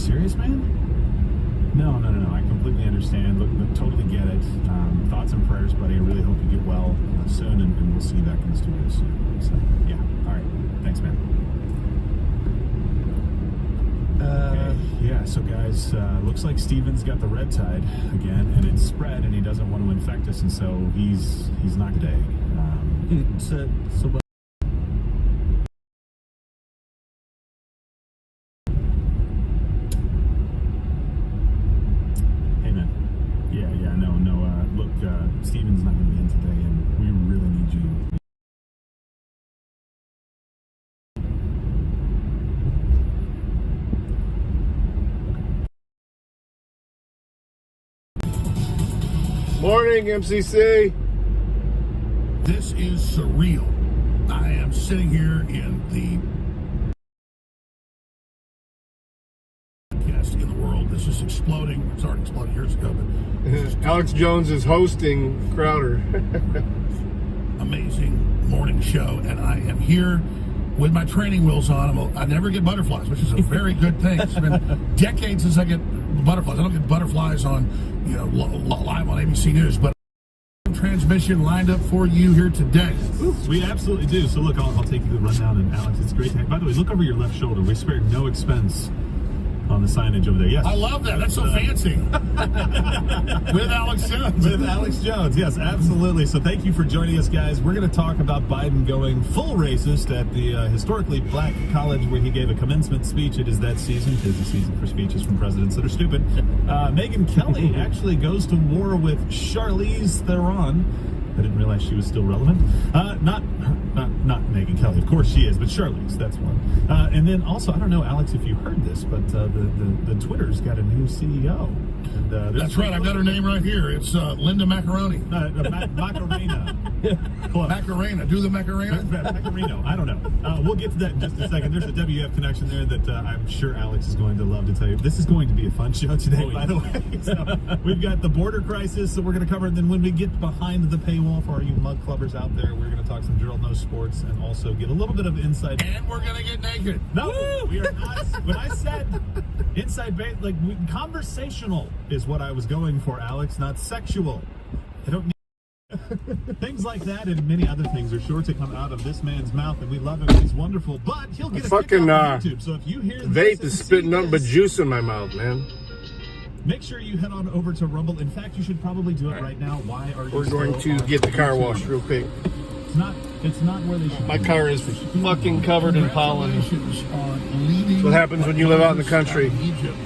serious, man? No. I completely understand. Look, totally get it. Thoughts and prayers, buddy. I really hope you get well soon, and we'll see you back in the studio soon. So, yeah. All right. Thanks, man. Okay. Yeah, so guys, looks like Steven's got the red tide again, and it's spread, and he doesn't want to infect us, and so he's not today. Steven's not going to be in today, and we really need you. Morning, MCC. This is surreal. I am sitting here in the podcast in the world. This is exploding. It's already exploded years ago, but Alex Jones is hosting Crowder. Amazing morning show, and I am here with my training wheels on. I never get butterflies, which is a very good thing. It's been decades since I get butterflies. I don't get butterflies on, live on ABC News, but transmission lined up for you here today. We absolutely do. So look, I'll take you the rundown, and Alex, it's great to have. By the way, look over your left shoulder. We spared no expense on the signage over there. Yes. I love that. That's so fancy. With Alex Jones. With Alex Jones. Yes, absolutely. So thank you for joining us, guys. We're going to talk about Biden going full racist at the historically black college where he gave a commencement speech. It is that season. It is the season for speeches from presidents that are stupid. Megyn Kelly actually goes to war with Charlize Theron. I didn't realize she was still relevant. Not Megyn Kelly, of course she is, but Charlize, that's one. And then also, I don't know, Alex, if you heard this, but the Twitter's got a new CEO. And, that's right, I've got her name right here. It's Linda Macaroni. Macarena. Macarena. Do the Macarena? Macareno. I don't know. We'll get to that in just a second. There's a WF connection there that I'm sure Alex is going to love to tell you. This is going to be a fun show today, by the way. So we've got the border crisis that we're going to cover. And then when we get behind the paywall for all you mug clubbers out there, we're going to talk some Gerald Knows Sports and also get a little bit of inside. And we're going to get naked. No, we are not. When I said inside, conversational is what I was going for, Alex, not sexual. I don't need things like that, and many other things are sure to come out of this man's mouth, and we love him. He's wonderful, but he'll get a fucking kick off YouTube. So if you hear vape is spitting nothing but juice in my mouth, man. Make sure you head on over to Rumble. In fact, you should probably do it right now. Why are you? We're going to get the car washed real quick. It's not where they should. My car is fucking covered in pollen. That's what happens when you live out in the country. Egypt.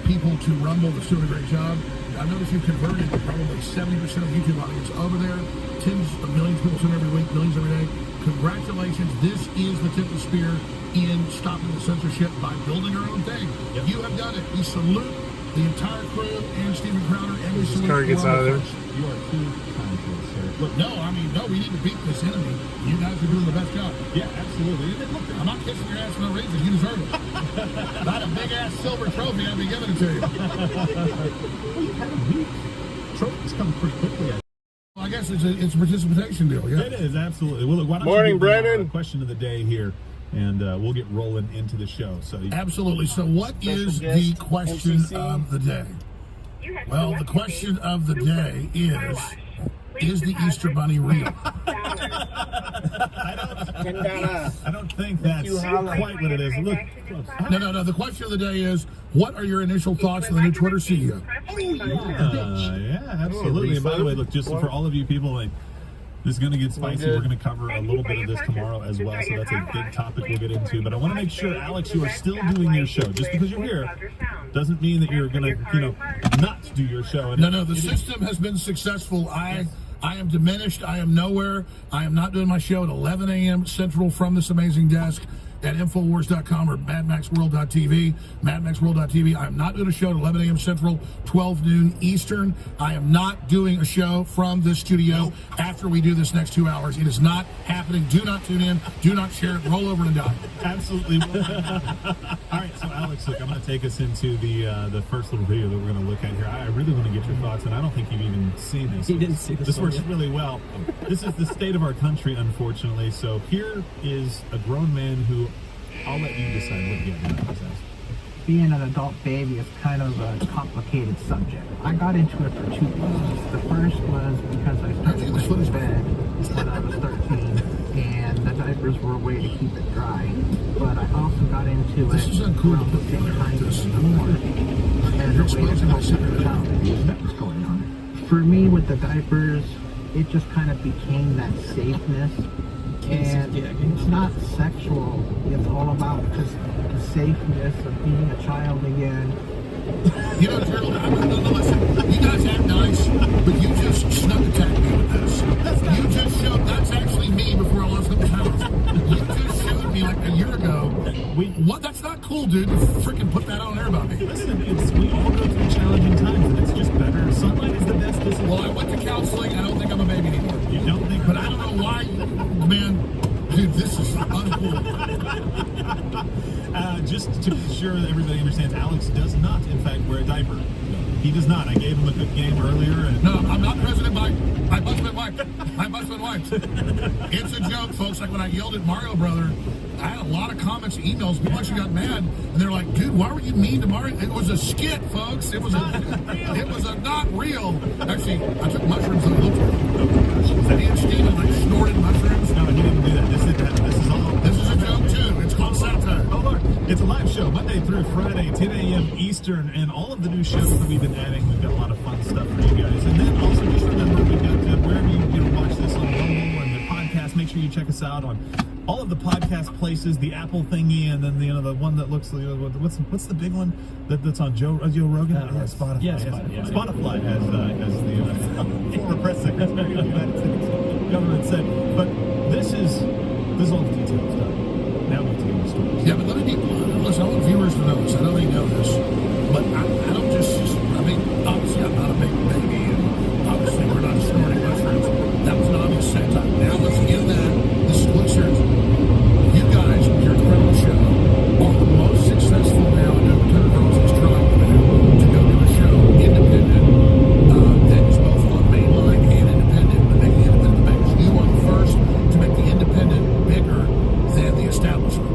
People to Rumble that's doing a great job. I noticed you've converted probably 70% of the YouTube audience over there. Tens of millions of people send every week, millions every day. Congratulations. This is the tip of the spear in stopping the censorship by building our own thing. Yep. You have done it. We salute the entire crew and Steven Crowder. And we salute this car gets out of there. You are too kind to us, sir. Look, no, we need to beat this enemy. You guys are doing the best job. Yeah, absolutely. Look, I'm not kissing your ass for no reason. You deserve it. Not a big-ass silver trophy, I'd be giving it to you. Well, you've had a week. Trophies come pretty quickly. Well, I guess it's a participation deal, yeah. It is, absolutely. Well, look, why don't Morning, you Brandon. Question of the day here, and we'll get rolling into the show. So absolutely. So what is the question of the day? Well, the question of the day is the Easter Bunny real? I don't think that's quite what it is. Look, no. The question of the day is, what are your initial thoughts on the new Twitter CEO? Yeah, absolutely. And by the way, look, just for all of you people, this is going to get spicy. We're going to cover a little bit of this tomorrow as well, so that's a big topic we'll get into. But I want to make sure, Alex, you are still doing your show. Just because you're here doesn't mean that you're going to, not do your show. And no, the system has been successful. I am diminished. I am nowhere. I am not doing my show at 11 a.m. Central from this amazing desk at Infowars.com or MadMaxWorld.tv. MadMaxWorld.tv. I am not doing a show at 11 a.m. Central, 12 noon Eastern. I am not doing a show from this studio after we do this next 2 hours. It is not happening. Do not tune in. Do not share it. Roll over and die. Absolutely. All right, so Alex, look, I'm going to take us into the first little video that we're going to look at here. I really want to get your thoughts, and I don't think you've even seen this. He didn't see this. This works really well. This is the state of our country, unfortunately. So here is a grown man who, I'll let you decide what you get. being an adult baby is kind of a complicated subject. I got into it for 2 reasons. The first was because I started wetting the bed when I was 13, and the diapers were a way to keep it dry. But I also got into it around the same time more as a way to help the child that was going on. For me, with the diapers, it just kind of became that safeness. And it's not sexual. It's all about just the safeness of being a child again. You know, Gerald, I'm going to listen. You guys act nice, but you just snuck attacked me with this. You just showed, that's actually me before I lost the house. You just showed me like a year ago. What? That's not cool, dude. You freaking put that on there about me. Listen, we all go through challenging times, and it's just better. Sunlight is the best discipline. Well, I went to counseling. I don't think I'm a baby anymore. You don't think? But I don't know why, man. Dude, this is uncool. Just to be sure that everybody understands, Alex does not, in fact, wear a diaper. He does not. I gave him a good game earlier. And no, I'm not President Biden. My husband wife. My husband wife. It's a joke, folks. Like when I yelled at Mario Brother, I had a lot of comments, emails. People actually got mad, and they're like, "Dude, why were you mean to Mario?" It was a skit, folks. It was a not real. Actually, I took mushrooms and looked at it. Me and Steven like snorted mushrooms. no, he didn't do that. This is a joke too. It's called satire. Oh, look, it's a live show, Monday through Friday, 10 a.m. Eastern, and all of the new shows that we've been adding, we've got a lot of fun stuff for you guys. And then also just remember, we've got wherever you watch this on Rumble and the podcast, make sure you check us out on all of the podcast places, the Apple thingy, and then the one that looks like what's the big one that's on Joe Rogan? Spotify. Yeah, Spotify. Spotify has the former press secretary of the United States government said. But this is all the details done. Now we have to get the stories. Yeah, but let me listen. I want viewers to know this. I know they know this, but I don't just. I mean, obviously, I'm not a big baby, and obviously, we're not snorting mushrooms. That was an obvious satire. Now let's get that. This is Blizzard. You guys, your incredible show, are the most successful now in Overturn Girls is trying to go to a show independent that is both on mainline and independent, but making independent the biggest. You are the first to make the independent bigger than the establishment.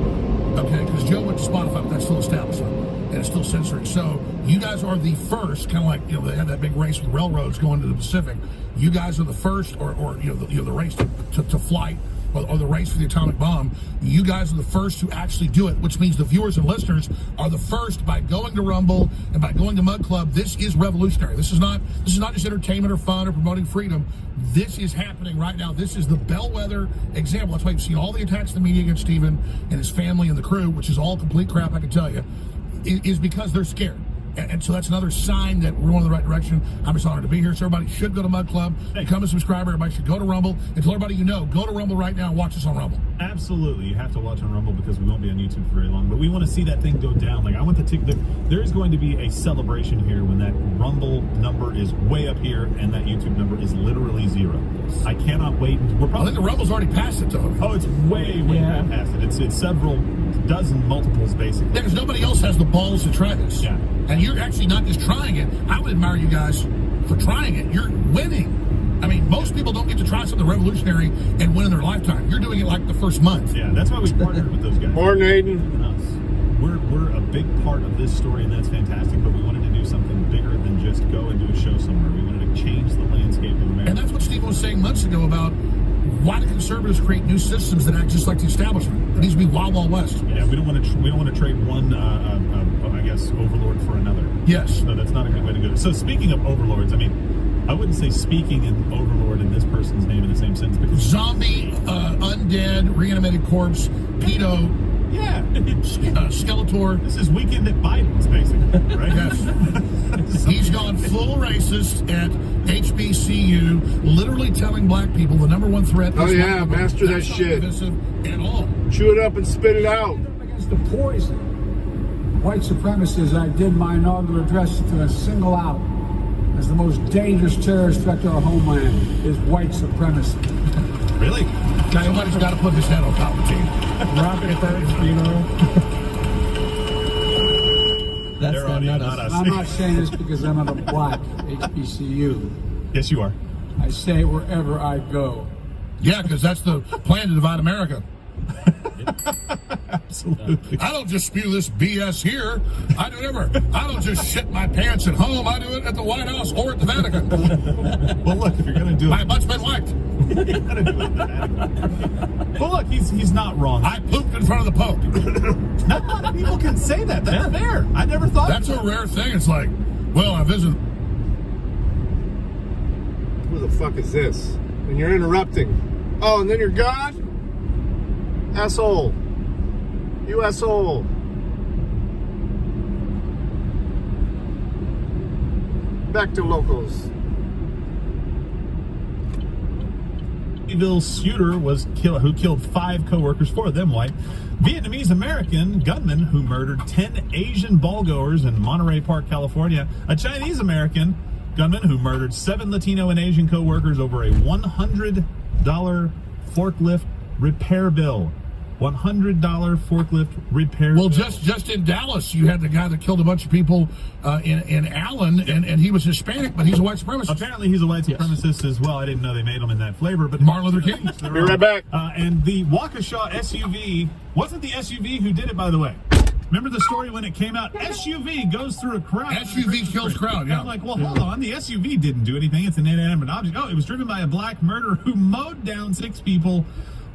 Okay, because Joe went to Spotify, but that's still establishment and it's still censoring. So you guys are the first, kind of like they had that big race with railroads going to the Pacific. You guys are the first, or the race to flight. Or the race for the atomic bomb, you guys are the first to actually do it, which means the viewers and listeners are the first by going to Rumble and by going to Mud Club. This is revolutionary. This is not just entertainment or fun or promoting freedom. This is happening right now. This is the bellwether example. That's why you've seen all the attacks in the media against Steven and his family and the crew, which is all complete crap, I can tell you, is because they're scared. And so that's another sign that we're going in the right direction. I'm just honored to be here. So everybody should go to Mud Club, become a subscriber. Everybody should go to Rumble. And tell everybody go to Rumble right now and watch us on Rumble. Absolutely. You have to watch on Rumble because we won't be on YouTube for very long. But we want to see that thing go down. Like, I want there is going to be a celebration here when that Rumble number is way up here and that YouTube number is literally 0. I cannot wait. I think the Rumble's already passed it, though. Oh, it's way past it. It's several dozen multiples, basically. Yeah, because nobody else has the balls to try this. Yeah. And you're actually not just trying it. I would admire you guys for trying it. You're winning. I mean, most people don't get to try something revolutionary and win in their lifetime. You're doing it like the first month. Yeah, that's why we partnered with those guys. Martin Aiden. We're a big part of this story, and that's fantastic, but we wanted to do something bigger than just go and do a show somewhere. We wanted to change the landscape of America. And that's what Steve was saying months ago about why do conservatives create new systems that act just like the establishment? It needs to be Wild Wild West. Yeah, we don't want to trade one, I guess, overlord for another. Yes. No, that's not a good way to go. So speaking of overlords, I mean, I wouldn't say speaking in overlord in this person's name in the same sentence because zombie, undead, reanimated corpse, pedo. Yeah. Skeletor. This is Weekend at Biden's, basically, right? Yes. He's gone full racist at HBCU, literally telling black people the number one threat is master that shit. At all. Chew it up and spit it out. Against the poison. White supremacists, I did my inaugural address to single out as the most dangerous terrorist threat to our homeland is white supremacy. Really? Somebody's got to put his head on Palpatine. Rocket first, you know. That's Their audience, not us. I'm not saying this because I'm at a black HBCU. Yes, you are. I say it wherever I go. Yeah, because that's the plan to divide America. Absolutely. I don't just spew this BS here. I do it everywhere. I don't just shit my pants at home. I do it at the White House or at the Vatican. Well, look, if you're going to do My it, butt's been wiped. you gotta do it at the Vatican. Well, look, he's not wrong. I pooped in front of the Pope. Not a lot of people can say that. That's fair. I never thought That's a rare thing. It's like, well, I visited. Who the fuck is this? And you're interrupting. Oh, and then you're gone? Asshole. You asshole. Back to locals. Louisville shooter was who killed 5 co-workers, 4 of them white. Vietnamese American gunman who murdered 10 Asian ballgoers in Monterey Park, California. A Chinese American gunman who murdered 7 Latino and Asian co-workers over a $100 forklift repair bill. $100 forklift repair Well, bill. just in Dallas, you had the guy that killed a bunch of people in Allen, and he was Hispanic, but he's a white supremacist. Apparently he's a white supremacist as well. I didn't know they made him in that flavor, but Martin Luther King. Be right back. And the Waukesha SUV wasn't the SUV who did it, by the way. Remember the story when it came out? SUV goes through a crowd. SUV kills crowd, yeah. I'm like, well, hold on. The SUV didn't do anything. It's an inanimate object. Oh, it was driven by a black murderer who mowed down 6 people,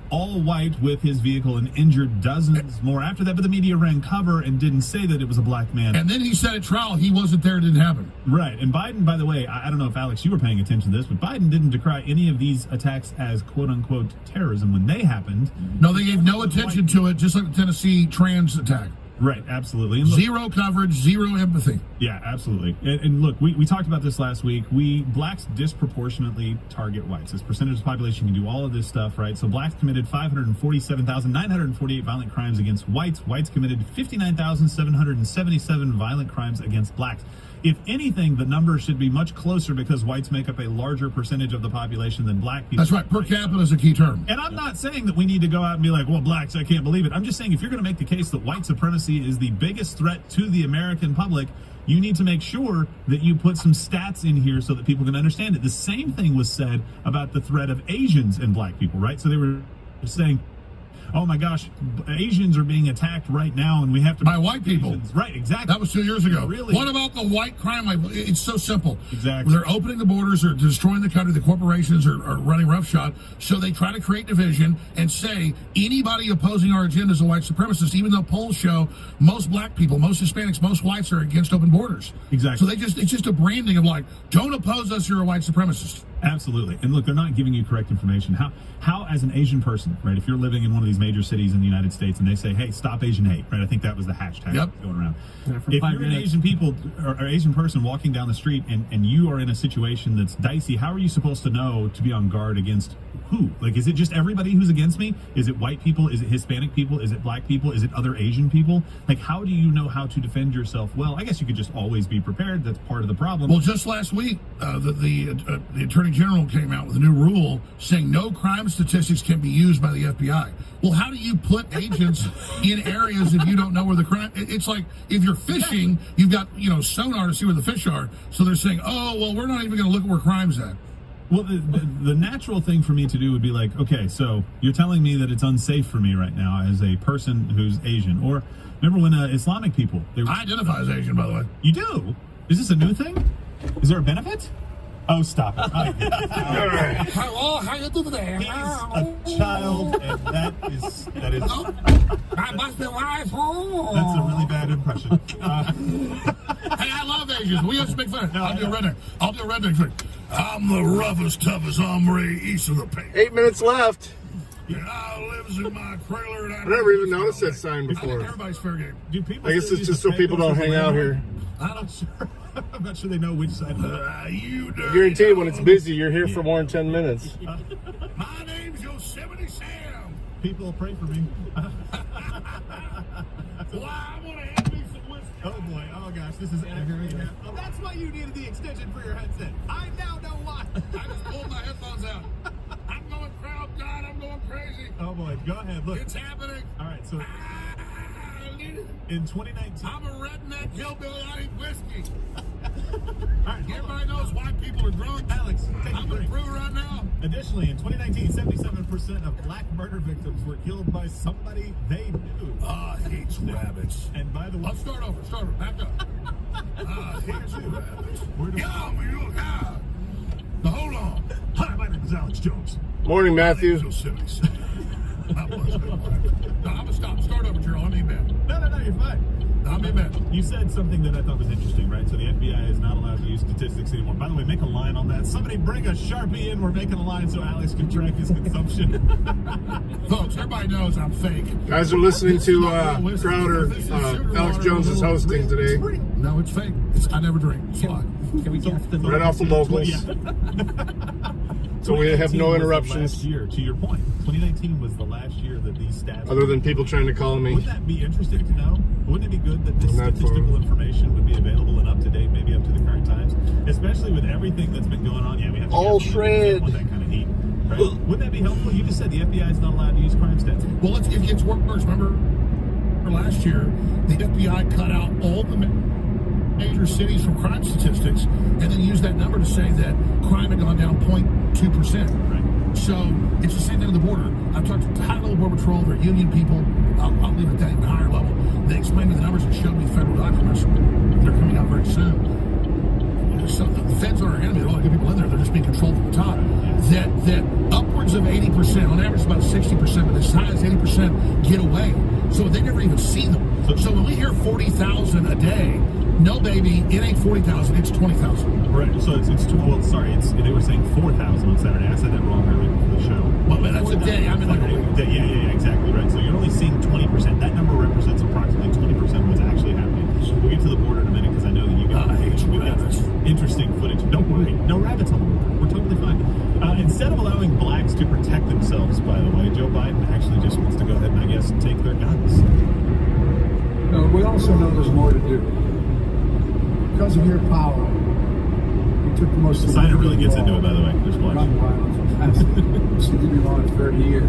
all white, with his vehicle, and injured dozens more after that. But the media ran cover and didn't say that it was a black man. And then he said at trial he wasn't there, it didn't happen. Right. And Biden, by the way, I don't know if, Alex, you were paying attention to this, but Biden didn't decry any of these attacks as quote-unquote terrorism when they happened. No, they gave no attention to it, just like the Tennessee trans attack. Right, absolutely. And look, Zero coverage, zero empathy. yeah, absolutely. And look, we talked about this last week. Blacks disproportionately target whites. This percentage of the population can do all of this stuff, right? So blacks committed 547,948 violent crimes against whites. Whites committed 59,777 violent crimes against blacks. If anything, the number should be much closer because whites make up a larger percentage of the population than black people. That's right. Per capita is a key term. And I'm not saying that we need to go out and be like, well, blacks, I can't believe it. I'm just saying if you're going to make the case that white supremacy is the biggest threat to the American public, you need to make sure that you put some stats in here so that people can understand it. The same thing was said about the threat of Asians and black people, right? So they were saying, oh my gosh, Asians are being attacked right now, and we have to by white people. Asians. Right, exactly. That was 2 years ago. Really? What about the white crime? It's so simple. Exactly. They're opening the borders or destroying the country. The corporations are running roughshod. So they try to create division and say anybody opposing our agenda is a white supremacist, even though polls show most black people, most Hispanics, most whites are against open borders. Exactly. So it's just a branding of like, don't oppose us, you're a white supremacist. Absolutely. And look, they're not giving you correct information. How as an Asian person, right, if you're living in one of these major cities in the United States and they say, hey, stop Asian hate, right? I think that was the hashtag going around. for If 5 you're an minutes. Asian people or Asian person walking down the street and you are in a situation that's dicey, how are you supposed to know to be on guard against who? Like, is it just everybody who's against me? Is it white people? Is it Hispanic people? Is it black people? Is it other Asian people? Like, how do you know how to defend yourself? Well, I guess you could just always be prepared. That's part of the problem. Well, just last week, the Attorney General came out with a new rule saying no crime statistics can be used by the FBI. Well, how do you put agents in areas if you don't know where the crime? It's like if you're fishing, you've got sonar to see where the fish are. So they're saying, oh, well, we're not even going to look at where crime's at. Well, the natural thing for me to do would be like, okay, so you're telling me that it's unsafe for me right now as a person who's Asian. Or remember when Islamic people... I identify as Asian, by the way. You do? Is this a new thing? Is there a benefit? Oh, stop it. Hello, how you doing there? He's a child, and that is I must be live. that's a really bad impression. Hey, I love Asians. We have to make fun. I'll do a redneck thing. I'm the roughest, toughest hombre east of the paint. 8 minutes left. And I lives in my trailer. And I never even noticed that sign before. Everybody's fair game. Do people I guess still it's use just the so people don't hang out here. I'm not sure. I'm not sure they know which side. You dirty Guaranteed when it's dog. busy, you're here for more than 10 minutes. My name's Yosemite Sam. People pray for me. Well, I'm gonna have me some whiskey. Oh boy. Oh gosh. This is Oh, that's why you needed the extension for your headset. I now know why. I just pulled my headphones out. I'm going crowd God. I'm going crazy. Oh boy. Go ahead. Look. It's happening. All right. So I need it. in 2019. I'm a redneck hillbilly. I eat whiskey. All right, Everybody knows why people are drunk. Alex, take a I'm going break. to prove it right now. Additionally, in 2019, 77% of black murder victims were killed by somebody they knew. Ah, hates rabbits. And by the way, I'll start over. Back up. Hates rabbits. We're Yeah, now hold on. Hi, my name is Alex Jones. Morning, Matthew. Yosemite City. That was good life. No, I'm gonna stop. Start over, Gerald. I'm in bed. no, you're fine. I'm in bed. You said something that I thought was interesting, right? So the FBI is not allowed to use statistics anymore. By the way, make a line on that. Somebody bring a Sharpie in. We're making a line so Alex can track his consumption. Folks, everybody knows I'm fake. Guys are listening to Crowder. Alex Jones is hosting today. No, it's fake. I never drink. It's a lie. Can we guess the Right off the locals. So we have 2019 no was the interruptions. last year, to your point, 2019 was the last year that these stats. Other than people trying to call me. Wouldn't that be interesting to know? Wouldn't it be good that this On that statistical phone. information would be available and up to date, maybe up to the current times, especially with everything that's been going on? Yeah, we have to All we shred. want that kind of heat. Right? Wouldn't that be helpful? You just said the FBI is not allowed to use crime stats. Well, it gets worse. Remember last year, the FBI cut out all the major cities from crime statistics and then used that number to say that crime had gone down 0.2%. Right. So it's the same thing at the border. I've talked to high-level border patrol, they're union people. I'll leave it at that, even higher level. They explained me the numbers and showed me federal documents. They're coming out very soon. So the feds aren't our enemy. There are a lot of good people in there. They're just being controlled from the top. That upwards of 80%, on average about 60%, but as high as 80% get away. So they never even see them. So when we hear 40,000 a day, no, baby, it ain't 40,000, it's 20,000. Right. So well, sorry, they were saying 4,000 on Saturday. I said that wrong earlier before the show. Well, that's a day. I mean, like a week. Yeah, exactly, right. So you're only seeing 20%. That number represents approximately 20% of what's actually happening. We'll get to the border in a minute because I know that you got interesting footage. Don't worry, no rabbits on the border. We're totally fine. Instead of allowing blacks to protect themselves, by the way, Joe Biden actually just wants to go ahead and, I guess, take their guns. No, we also know there's more to do. Because of your power, you took the most Steiner really gets into it, by the way. Just watch. gun violence has to be on 30 years.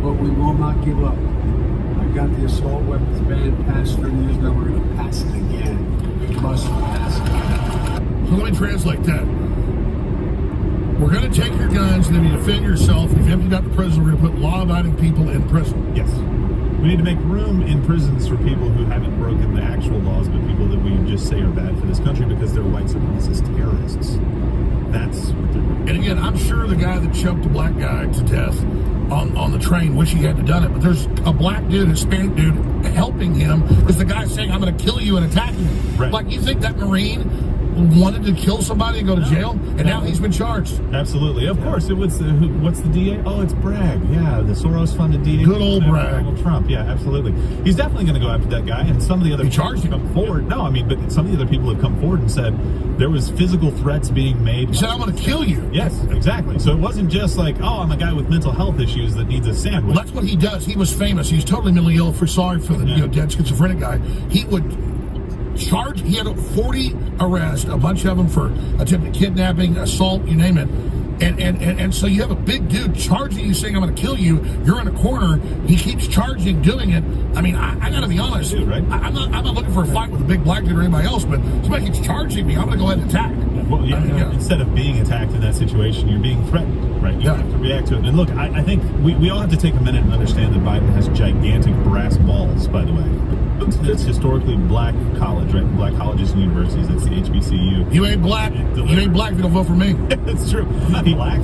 But we will not give up. I got the assault weapons ban passed 30 years ago. We're going to pass it again. We must pass it. So let me translate that. We're going to take your guns, and then you defend yourself. We've emptied out the prison. We're going to put law-abiding people in prison. Yes. We need to make room in prisons for people who haven't broken the actual laws, but people that we just say are bad for this country because they're white supremacist terrorists. That's what they're doing. And again, I'm sure the guy that choked a black guy to death on the train wish he hadn't done it, but there's a black dude, Hispanic dude, helping him because the guy's saying, I'm going to kill you and attacking him. Right. Like, you think that Marine wanted to kill somebody and go to jail, and now he's been charged? Absolutely. Of course, it was what's the DA? Oh, it's Bragg. Yeah, the Soros-funded DA. Good old Bragg. Donald Trump. Yeah, absolutely. He's definitely going to go after that guy, and some of the other He charged him. come forward. No, I mean, but some of the other people have come forward and said there was physical threats being made. He said, I'm going to kill you. Yes, exactly. So it wasn't just like, oh, I'm a guy with mental health issues that needs a sandwich. Well, that's what he does. He was famous. He's totally mentally ill. Sorry for the dead schizophrenic guy. He would charge. He had 40 arrests, a bunch of them for attempted kidnapping, assault, you name it. And so you have a big dude charging you, saying, I'm going to kill you. You're in a corner. He keeps charging, doing it. I mean, I got to be honest. Right? I'm not looking for a fight with a big black dude or anybody else, but somebody keeps charging me. I'm going to go ahead and attack. Well, instead of being attacked in that situation, you're being threatened, right? You have to react to it. And look, I think we all have to take a minute and understand that Biden has gigantic brass balls, by the way. It's historically black college, right? Black colleges and universities. That's the HBCU. You ain't black. You ain't black if you don't vote for me. That's true.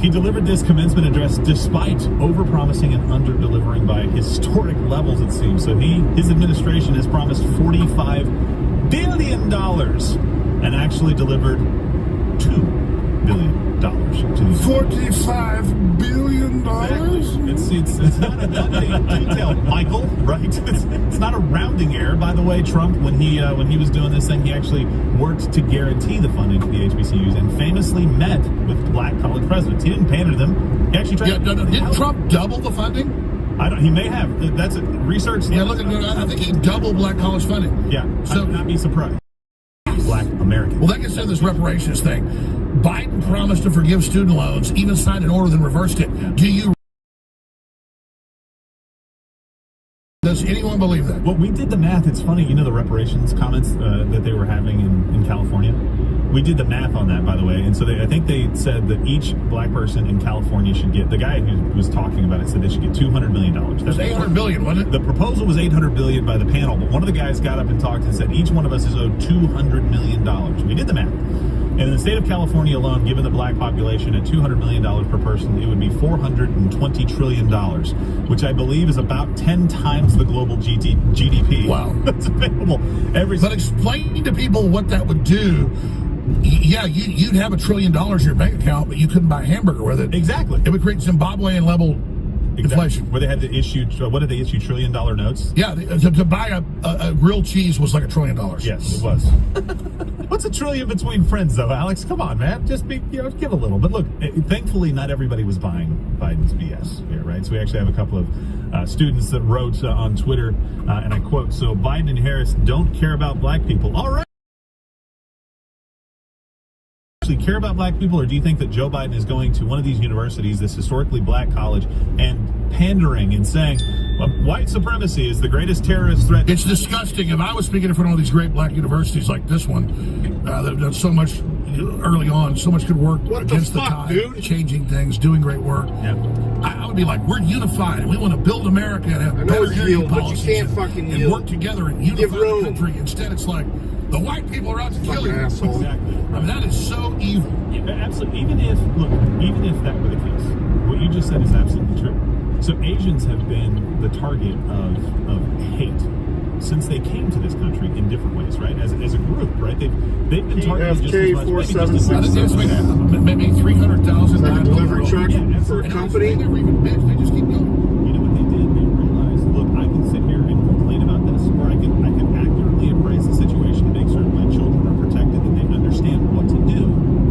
He delivered this commencement address despite overpromising and under-delivering by historic levels, it seems. So his administration has promised $45 billion and actually delivered $2 billion to these. $45 billion? Exactly. It's not a detail, Michael, right? It's not a rounding error. By the way, Trump, when he was doing this thing, he actually worked to guarantee the funding to the HBCUs and famously met with black college presidents. He didn't pander to them. He actually tried to Didn't Trump double the funding? He may have. That's research. Yeah, look at. I think he doubled black college funding. Yeah, So I would not be surprised. Black American. Well, that gets into this reparations thing. Biden promised to forgive student loans, even signed an order, then reversed it. Do you Does anyone believe that? Well, we did the math. It's funny, the reparations comments that they were having in California. We did the math on that, by the way. And so I think they said that each black person in California should get, the guy who was talking about it said they should get $200 million. That's $800 billion, wasn't it? The proposal was $800 billion by the panel, but one of the guys got up and talked and said each one of us is owed $200 million. We did the math. And in the state of California alone, given the black population at $200 million per person, it would be $420 trillion, which I believe is about 10 times the global GDP. Wow. That's available. But explain to people what that would do. Yeah, you'd have $1 trillion in your bank account, but you couldn't buy a hamburger with it. Exactly. It would create Zimbabwean level inflation. Where they had to issue, what did they issue, $1 trillion notes? Yeah, to buy a grilled cheese was like $1 trillion. Yes, it was. What's $1 trillion between friends, though, Alex? Come on, man. Just give a little. But look, thankfully, not everybody was buying Biden's BS here, right? So we actually have a couple of students that wrote on Twitter, and I quote, "So Biden and Harris don't care about black people. All right. Actually care about black people, or do you think that Joe Biden is going to one of these universities, this historically black college, and pandering and saying white supremacy is the greatest terrorist threat?" It's disgusting. If I was speaking in front of all these great black universities like this one, that have done so much early on, so much good work against the tide, dude? Changing things, doing great work. Yeah. I would be like, we're unified, and we want to build America and have better energy policies, but you can't fucking and yield. work together and unify the country. Instead, it's like the white people are out to kill you. Asshole. Exactly. I mean, that is so evil. Yeah, absolutely. Even if that were the case, what you just said is absolutely true. So Asians have been the target of hate since they came to this country in different ways, right? As a group, right? They've been targeted just as much. I think there's maybe 300,000 Like a delivery truck Yeah, for a company. They never even bitch. They just keep going. You know what they did? They realized, look, I can sit here and complain about this, or I can accurately appraise the situation to make certain my children are protected and they understand what to do.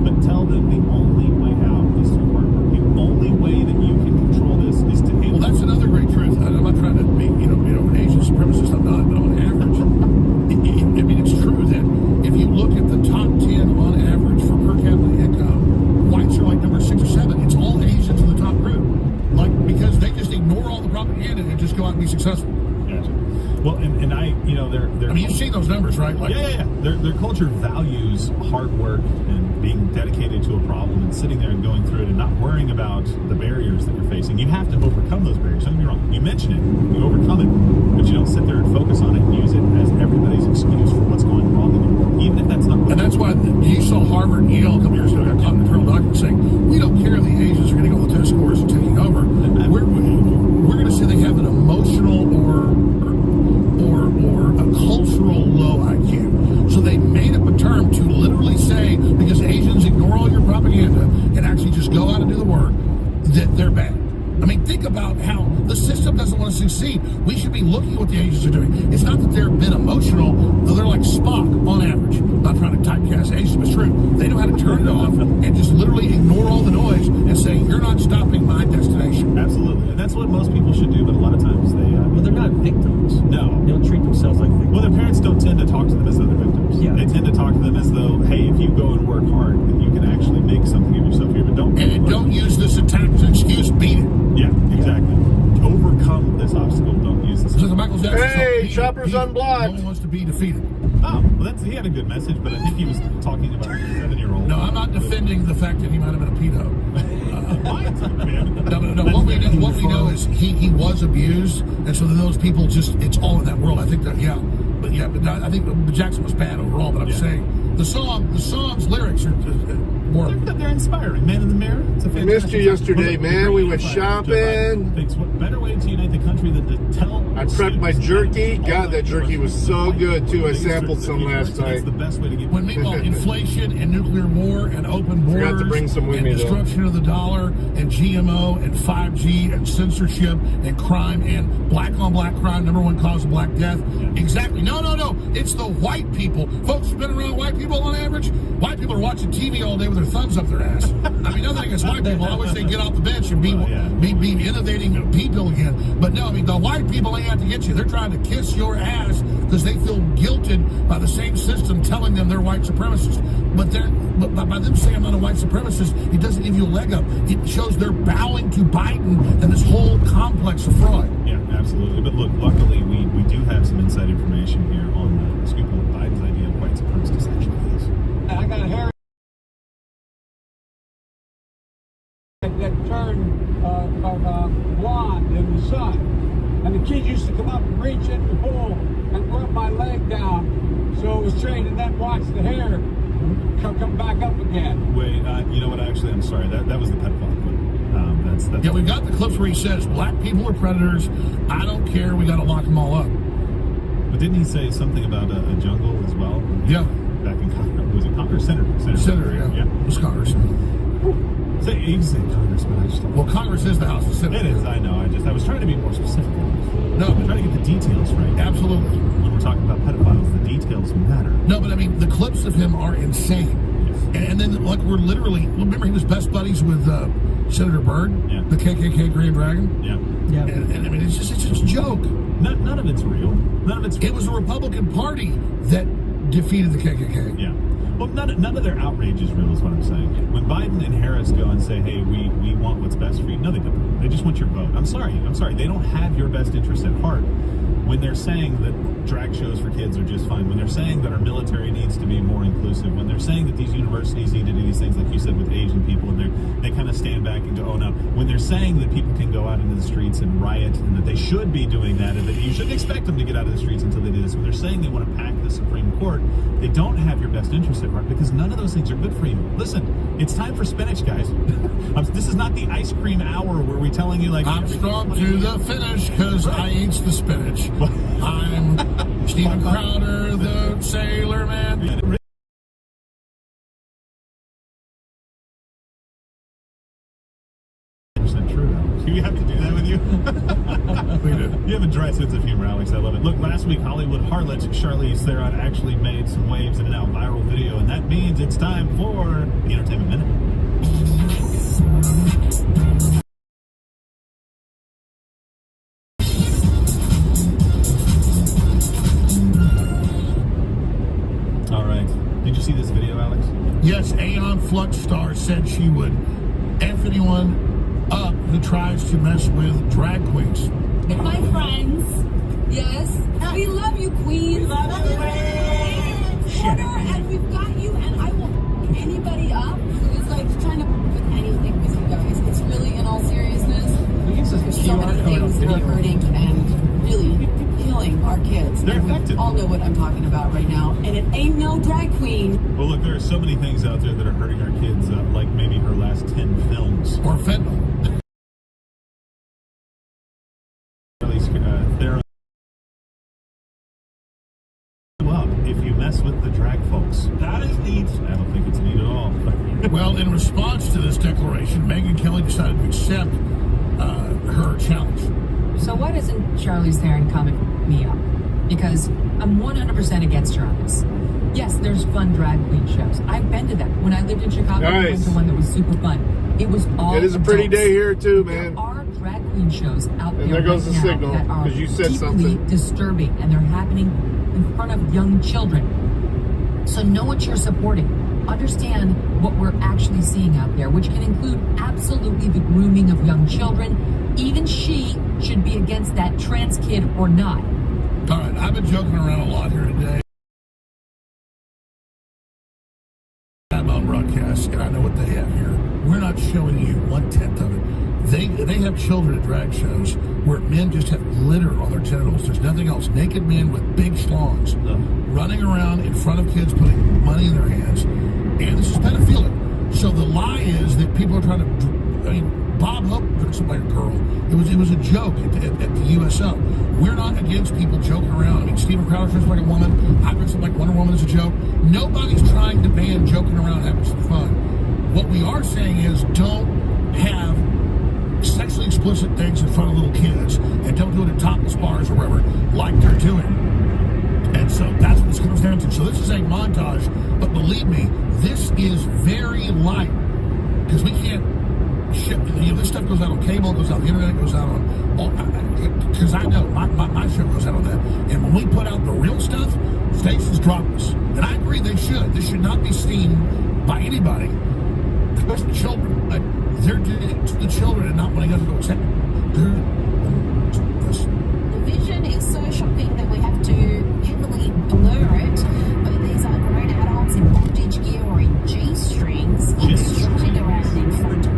But tell them the only way out is through hard work. The only way that you can control this is to handle. Well, that's another great truth. I'm not trying to be, an Asian supremacist. I'm not, but on average, I mean, it's true that if you look at the top 10 on average for per capita income, whites are like number 6 or 7. It's all Asians in the top group, because they just ignore all the propaganda and just go out and be successful. Gotcha. Well, and they're. I mean, you've seen those numbers, right? Like, Yeah. Their culture values hard work and being dedicated to a problem and sitting there and going through it and not worrying about the barriers that you're facing. You have to overcome those barriers. Don't get me wrong. You mention it, you overcome it, but you don't sit there and focus on it and use it as everybody's excuse for what's going wrong in the world, even if that's not. And that's why you saw Harvard and Yale a couple years ago got caught in the criminal document saying, we don't care if the Asians are going to go on the test scores and taking over. We're going to say they have an emotional or a cultural low IQ. So they made up a term to literally say, because Asians ignore all your propaganda and actually just go out and do the work, that they're bad. I mean, think about how the system doesn't want to succeed. We should be looking at what the Asians are doing. It's not that they're a bit emotional, though they're like Spock on average. I'm not trying to typecast Asians, but it's true. They know how to turn it off and just literally ignore all the noise and say, you're not stopping my destination. Absolutely. And that's what most people should do, but a lot of times they... But they're not victims. No. They don't treat themselves like victims. Well, their parents don't tend to talk to them as though they're victims. Yeah. They tend to talk to them as though, hey, if you go and work hard, then you can actually make something of yourself here, but don't... And don't use this attack as an excuse, beat it. Yeah, exactly. Overcome this obstacle. Don't use this. Just like Michael Jackson Hey, said, choppers unblocked. No one wants to be defeated. Oh, well, he had a good message, but I think he was talking about a 7-year-old. No, I'm not defending the fact that he might have been a pedo. What? Man. No. What we know is he was abused, and so those people it's all in that world. I think that but I think Jackson was bad overall. But I'm saying the song's lyrics are more. They're inspiring. Man in the Mirror. It's a fantastic. Missed you yesterday, man. We went shopping. Thanks. What better way to unite the country than to tell? I prepped my jerky. God, that jerky was so good too. I sampled some last night. It's the best way to get. When meanwhile, inflation and nuclear war and open borders, Forgot to bring some with and me, though. destruction of the dollar and GMO and 5G and censorship and crime and black on black crime, #1 cause of black death. Exactly. No. It's the white people. Folks who've been around white people on average. White people are watching TV all day with their thumbs up their ass. I mean, nothing against white people. I wish they'd get off the bench and be innovating people again. But no, I mean, the white people ain't out to get you. They're trying to kiss your ass because they feel guilted by the same system telling them they're white supremacists. But by them saying I'm not a white supremacist, it doesn't give you a leg up. It shows they're bowing to Biden and this whole complex of fraud. Yeah, absolutely. But look, luckily we do have some inside information here on the scoop of what Biden's idea of white supremacist actually is. I got hair that turned blonde in the sun. And the kids used to come up and reach in the pool and rub my leg down so it was straight, and then watch the hair come back up again. Wait, you know what? Actually, I'm sorry. That was the pedophile clip. That's Yeah, we got the clips where he says black people are predators. I don't care. We got to lock them all up. But didn't he say something about a jungle as well? Yeah. Back in Congress. Was it Congress? Senator? Senator, yeah. It was Congress. You can say Congress, but I just don't. Well, Congress is the House of Senate. It is, I know. I was trying to be more specific. No, I'm trying to get the details right. Absolutely. When we're talking about pedophiles, the details matter. No, but I mean, the clips of him are insane. Yes. And then, like, we're literally, remember he was best buddies with Senator Byrd, Yeah. the KKK Grand Dragon? Yeah. Yeah. And I mean, it's just a joke. None of it's real. None of it's real. It was the Republican Party that defeated the KKK. Yeah. Well, none of their outrage is real, is what I'm saying. When Biden and Harris go and say, hey, we want what's best for you, no, they don't. They just want your vote. I'm sorry. They don't have your best interest at heart. When they're saying that drag shows for kids are just fine, when they're saying that our military needs to be more inclusive, when they're saying that these universities need to do these things, like you said, with Asian people, and they kind of stand back and go, oh, no. When they're saying that people can go out into the streets and riot, and that they should be doing that, and that you shouldn't expect them to get out of the streets until they do this, when they're saying they want to pack the Supreme Court, they don't have your best interest at heart, because none of those things are good for you. Listen, it's time for spinach, guys. This is not the ice cream hour where we're telling you, like, I'm strong to the finish because I eats the spinach. I'm Stephen Crowder, the sailor man. Yeah. True, Alex. Do we have to do that with you? We do. You have a dry sense of humor, Alex. I love it. Look, last week, Hollywood harlot Charlize Theron actually made some waves in a now viral video, and that means it's time for the Entertainment Minute. All right. Did you see this video, Alex? Yes, Aeon Flux Star said she would F anyone up who tries to mess with drag queens. My friends, yes, we love you, queens. We love you, queens. And we've got you, and I will f anybody up who is like trying to put anything with you guys. It's really, in all seriousness, there's so many things that are hurting and really killing our kids. They're and affected. We all know what I'm talking about right now, and it ain't no drag queen. Well, look, there are so many things out there that are hurting our kids, like maybe her last 10 films. Or fentanyl. Theron. Well, if you mess with the drag folks, that is neat. I don't think it's neat at all. Well, in response to this declaration, Megyn Kelly decided to accept her challenge. So why doesn't Charlize Theron comment me up? Because I'm 100% against her on this. Yes, there's fun drag queen shows. I've been to them. When I lived in Chicago, I went to one that was super fun. It was all It is a pretty adults. day here too, man. There are drag queen shows out And there there goes right the now signal, that are 'cause you said deeply something. disturbing, and they're happening in front of young children. So know what you're supporting. Understand what we're actually seeing out there, which can include absolutely the grooming of young children. Even she should be against that, trans kid or not. All right, I've been joking around a lot here today. I'm on broadcast, and I know what they have here. We're not showing you 1/10 of it. They have children at drag shows where men just have glitter on their genitals. There's nothing else. Naked men with big schlongs running around in front of kids putting money in their hands. And this is pedophilic. So the lie is that people are trying to, Bob Hope dressed up like a girl. It was a joke at the USO. We're not against people joking around. Stephen Crowder dressed like a woman. I dressed up like Wonder Woman as a joke. Nobody's trying to ban joking around, having some fun. What we are saying is don't have sexually explicit things in front of little kids, and don't do it at topless bars or wherever, like they're doing. And so that's what this comes down to. So this is a montage, but believe me, this is very light, because we can't this stuff goes out on cable, it goes out on the internet, it goes out on because I know my show goes out on that. And when we put out the real stuff, stations drop us. And I agree they should. This should not be seen by anybody, especially children. Like, they're doing it to the children and not wanting us to go accept it. The vision is so shocking that we have to heavily blur it, but these are grown adults in bondage gear or in G-strings and strutting around in front of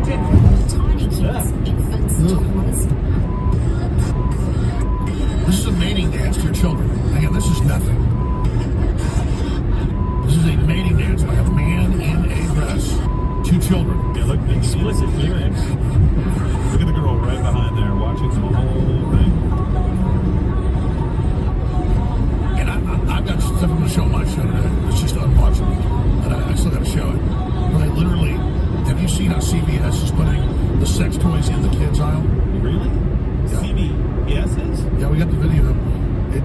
tiny kids, infants, toddlers. This is a mating dance to children. Again, this is nothing. This is a mating dance by a man in a dress. 2 children. Yeah, look, explicit lyrics. Look at the girl right behind there watching the whole thing. And I've got stuff I'm going to show on my show today. It's just unwatchable. And I still got to show it. But I literally, have you seen how CVS is putting the sex toys in the kids aisle? Really? Yeah. CVS is? Yeah, we got the video.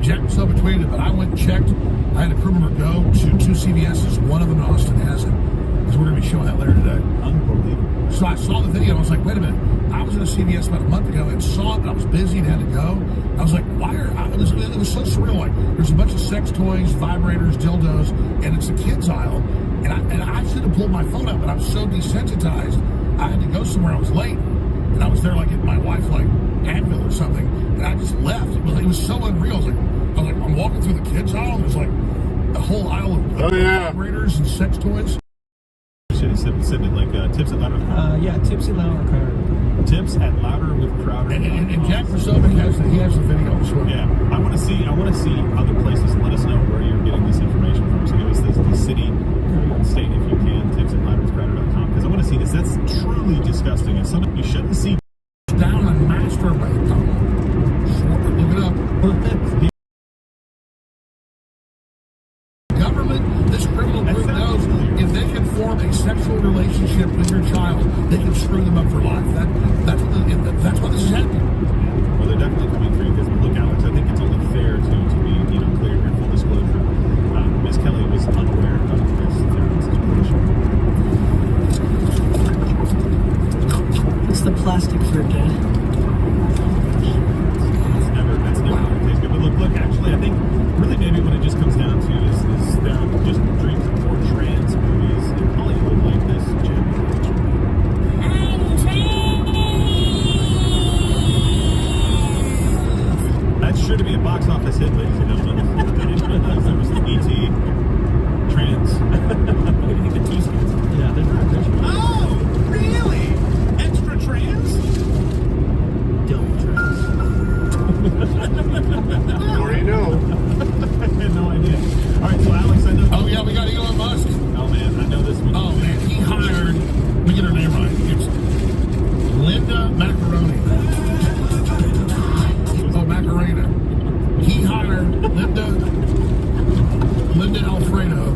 Jack was tweeted it, but I went and checked. I had a crew member go to 2 CVS's. One of them in Austin has it. Because we're going to be showing that later today. Unbelievable. So I saw the video and I was like, wait a minute. I was in a CVS about a month ago and saw it, but I was busy and had to go. I was like, why are it was so surreal. Like, there's a bunch of sex toys, vibrators, dildos, and it's a kids aisle. And I should have pulled my phone out, but I was so desensitized. I had to go somewhere. I was late. And I was there like at my wife like Advil or something. And I just left. It was so unreal. I was like, I'm walking through the kids aisle and there's like a whole aisle of vibrators and sex toys. Should have sent it like tips at louder. Yeah, tips at louder Crowder. Tips at louder with Crowder. And Jack Versoven has the video. So yeah, I want to see other places. Let us know where you're getting this information from. So give us the city, state if you can. Tips at louderwithcrowder.com because I want to see this. That's truly disgusting. It's something you shouldn't see. Down and masturbate. Look it up. Government, this criminal group knows if they can form a sexual relationship with your child, they can screw them up for life. That's what this is happening. Well, they're definitely coming for you because look, Alex, I think it's only fair to be clear here, full disclosure. Ms. Kelly was unaware of this situation. It's the plastic circuit. That's never the case. But look, actually, I think really maybe what it just comes down to is there are just dreams of more trans movies in Hollywood like this, Jim. That's sure to be a box office hit, ladies and gentlemen. I didn't realize there was an E.T. trans. The T-skins. Yeah, there's not much. Oh, really? Extra trans? Double trans. Or you know. I had no idea. All right, so Alex, I know. Oh yeah, we got Elon Musk. Oh man, I know this one. Oh man, he hired. Let me get her name right. It's Linda Macaroni. Oh, Macarena. He hired Linda Alfredo.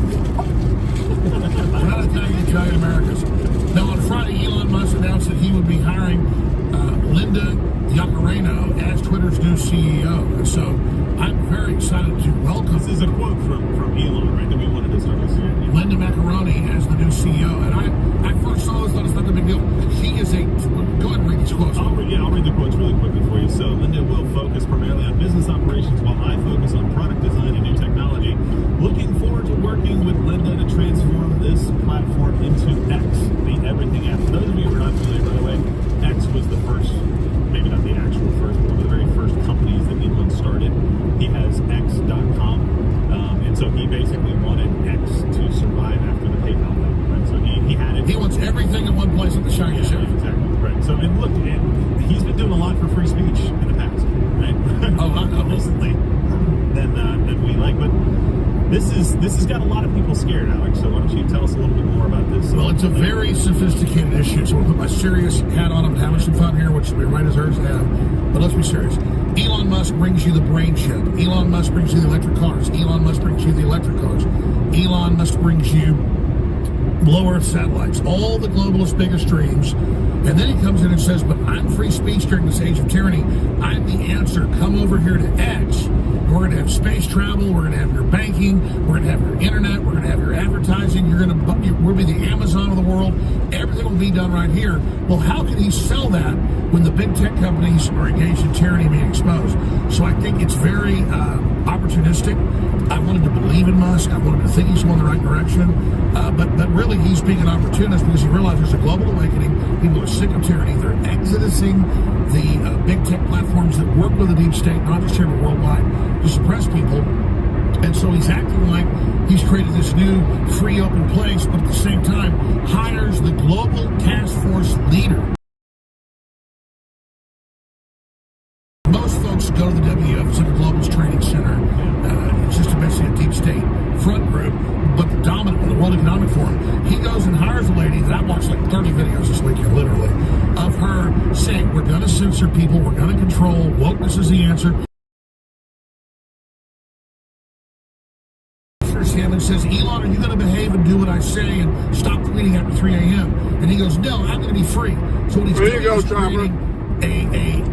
We're not attacking Italian Americans. Now on Friday, Elon Musk announced that he would be hiring Linda Yaccarino as Twitter's new CEO. And so I'm very excited to welcome. This is a quote from Elon, right? That we wanted to start with. Linda Macaroni as the new CEO. And I first saw this, thought it's not a big deal. She is a. Go ahead and read these quotes. I'll read the quotes really quickly for you. So Linda will focus primarily on business operations while I focus on product design and new technology. Looking forward to working with Linda to transform this platform into X, the everything app. For those of you who are not familiar, by the way, X was the first, maybe not the actual first, but one of the very first companies that Elon started. He has X.com, and so he basically wanted X to survive after the PayPal thing, right? So he had it. He wants everything in one place at the shiny show. Exactly, right. So, and look, he's been doing a lot for free speech in the past, right? Oh, I know. Recently than we like, but this has got a lot of people scared, Alex. So why don't you tell us a little bit more about this? Well, it's a very sophisticated issue, so we'll put my serious hat on. I'm having some fun here, which we right as hers have. But let's be serious. Elon Musk brings you the brain chip. Elon Musk brings you the electric cars. Elon Musk brings you the electric cars. Elon Musk brings you low Earth satellites, all the globalist biggest dreams. And then he comes in and says, but I'm free speech during this age of tyranny. I'm the answer. Come over here to X. We're going to have space travel. We're going to have your banking. We're going to have your internet. We're going to have your advertising. We'll be the Amazon of the world. Everything will be done right here. Well, how can he sell that when the big tech companies are engaged in tyranny being exposed? So I think it's very opportunistic. I wanted to believe in Musk. I wanted to think he's going the right direction. But really, he's being an opportunist because he realized there's a global awakening. People are sick of tyranny. They're exiting the big tech platforms that work with the deep state, not just here but worldwide, to suppress people. And so he's acting like he's created this new free open place, but at the same time hires the global task force leader. Most folks go to the WF, it's like a global training center. It's just basically a deep state front group, but the dominant one, the World Economic Forum. He goes and hires a lady that I watched like 30 videos this weekend, literally, of her saying, we're going to censor people, we're going to control, wokeness is the answer. Him and says, Elon, are you going to behave and do what I say and stop tweeting after 3 a.m.? And he goes, no, I'm going to be free. So what he's doing is creating a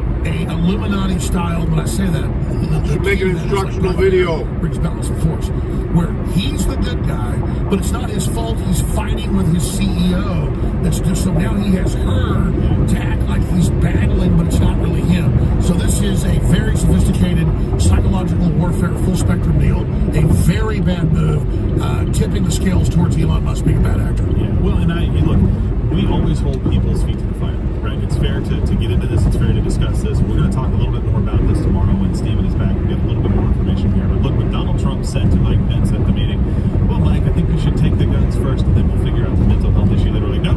Illuminati style, when I say that, should make an instructional video. Brings balance of force, where he's the good guy, but it's not his fault. He's fighting with his CEO. That's just so now he has her to act like he's battling, but it's not really him. So this is a very sophisticated psychological warfare, full spectrum deal. A very bad move, tipping the scales towards Elon Musk being a bad actor. Yeah. Well, and look, we always hold people's feet to the fire, right? It's fair to get into this. It's fair to discuss this. We're going to talk a little bit more about this tomorrow when Stephen is back and get a little bit more information here. But look, what Donald Trump said to Mike Pence at the meeting, well, Mike, I think we should take the guns first and then we'll figure out the mental health issue. They were like, no.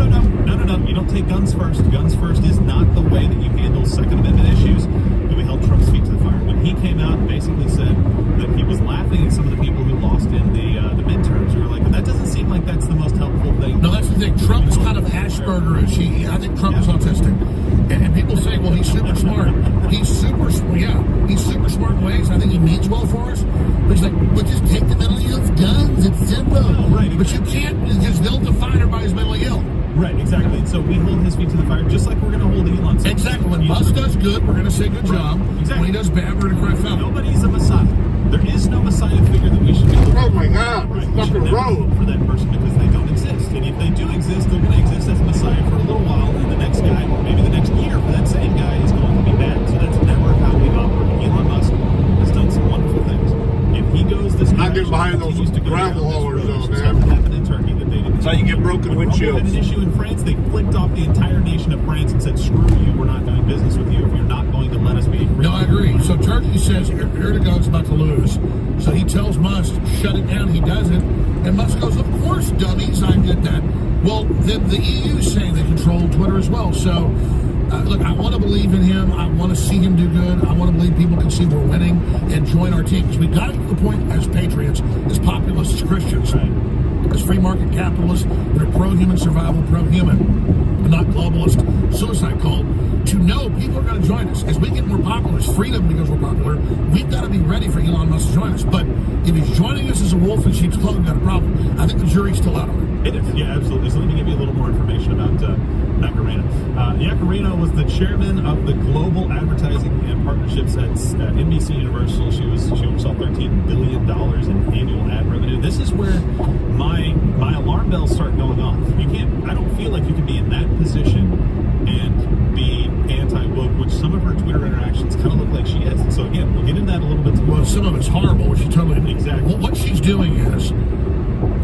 You don't take guns first. Guns first is not the way that you handle Second Amendment issues. And we held Trump's feet to the fire. When he came out and basically said that he was laughing at some of the people who lost in the midterms, we were like, that doesn't seem like that's the most helpful thing. No, that's the thing. Trump is kind of Asperger-ish. I think Trump is autistic. And people say, well, he's super smart. He's super smart in ways. I think he means well for us. But he's like, well, just take the mentally ill's guns. It's simple. Oh, right. But you can't just, they'll define her by his mentally ill. Right, exactly. And so we hold his feet to the fire, just like we're going to hold Elon's feet. Exactly. When Musk does good, we're going to say good job. Exactly. When he does bad, we're going to cry foul. Nobody's a messiah. There is no messiah figure that we should be looking Oh for. my God, Right. it's We should fucking never road. look for that person because they don't exist. And if they do exist, they're going to exist as a messiah for a little while, and the next guy, maybe the next year, for that same guy is going to be bad. So that's never how we operate. Elon Musk has done some wonderful things. If he goes this Not getting direction, behind those continues to go gravel down this haulers, road, though, just man. like what happened in Turkey that they didn't. That's how you get broken When Trump had an windshields. issue in France, they flicked off the entire nation of France and said, screw you, we're not doing business with you if you're not going to let us be free. No, I agree. So Turkey says Erdogan's about to lose. So he tells Musk, shut it down. He doesn't. And Musk goes, of course, dummies, I did that. Well, then the EU's saying they control Twitter as well. So, look, I want to believe in him. I want to see him do good. I want to believe people can see we're winning and join our team. Because we got to get to the point as patriots, as populists, as Christians, as free market capitalists that are pro-human survival, pro-human, not globalist suicide cult, to know people are going to join us. As we get more popular, as freedom because we're popular, we've got to be ready for Elon Musk to join us. But if he's joining us as a wolf in sheep's clothing, we've got a problem. I think the jury's still out on it. It is, yeah, absolutely. So let me give you a little more information about Macarena. Macarena was the chairman of the Global Advertising and Partnerships at NBC Universal. She oversaw $13 billion in annual ad revenue. This is where my alarm bells start going off. I don't feel like you can be in that position and be anti-woke, which some of her Twitter interactions kind of look like she has. And so again, we'll get into that a little bit tomorrow. Well, some of it's horrible, which she totally... Exactly. Well, what she's doing is,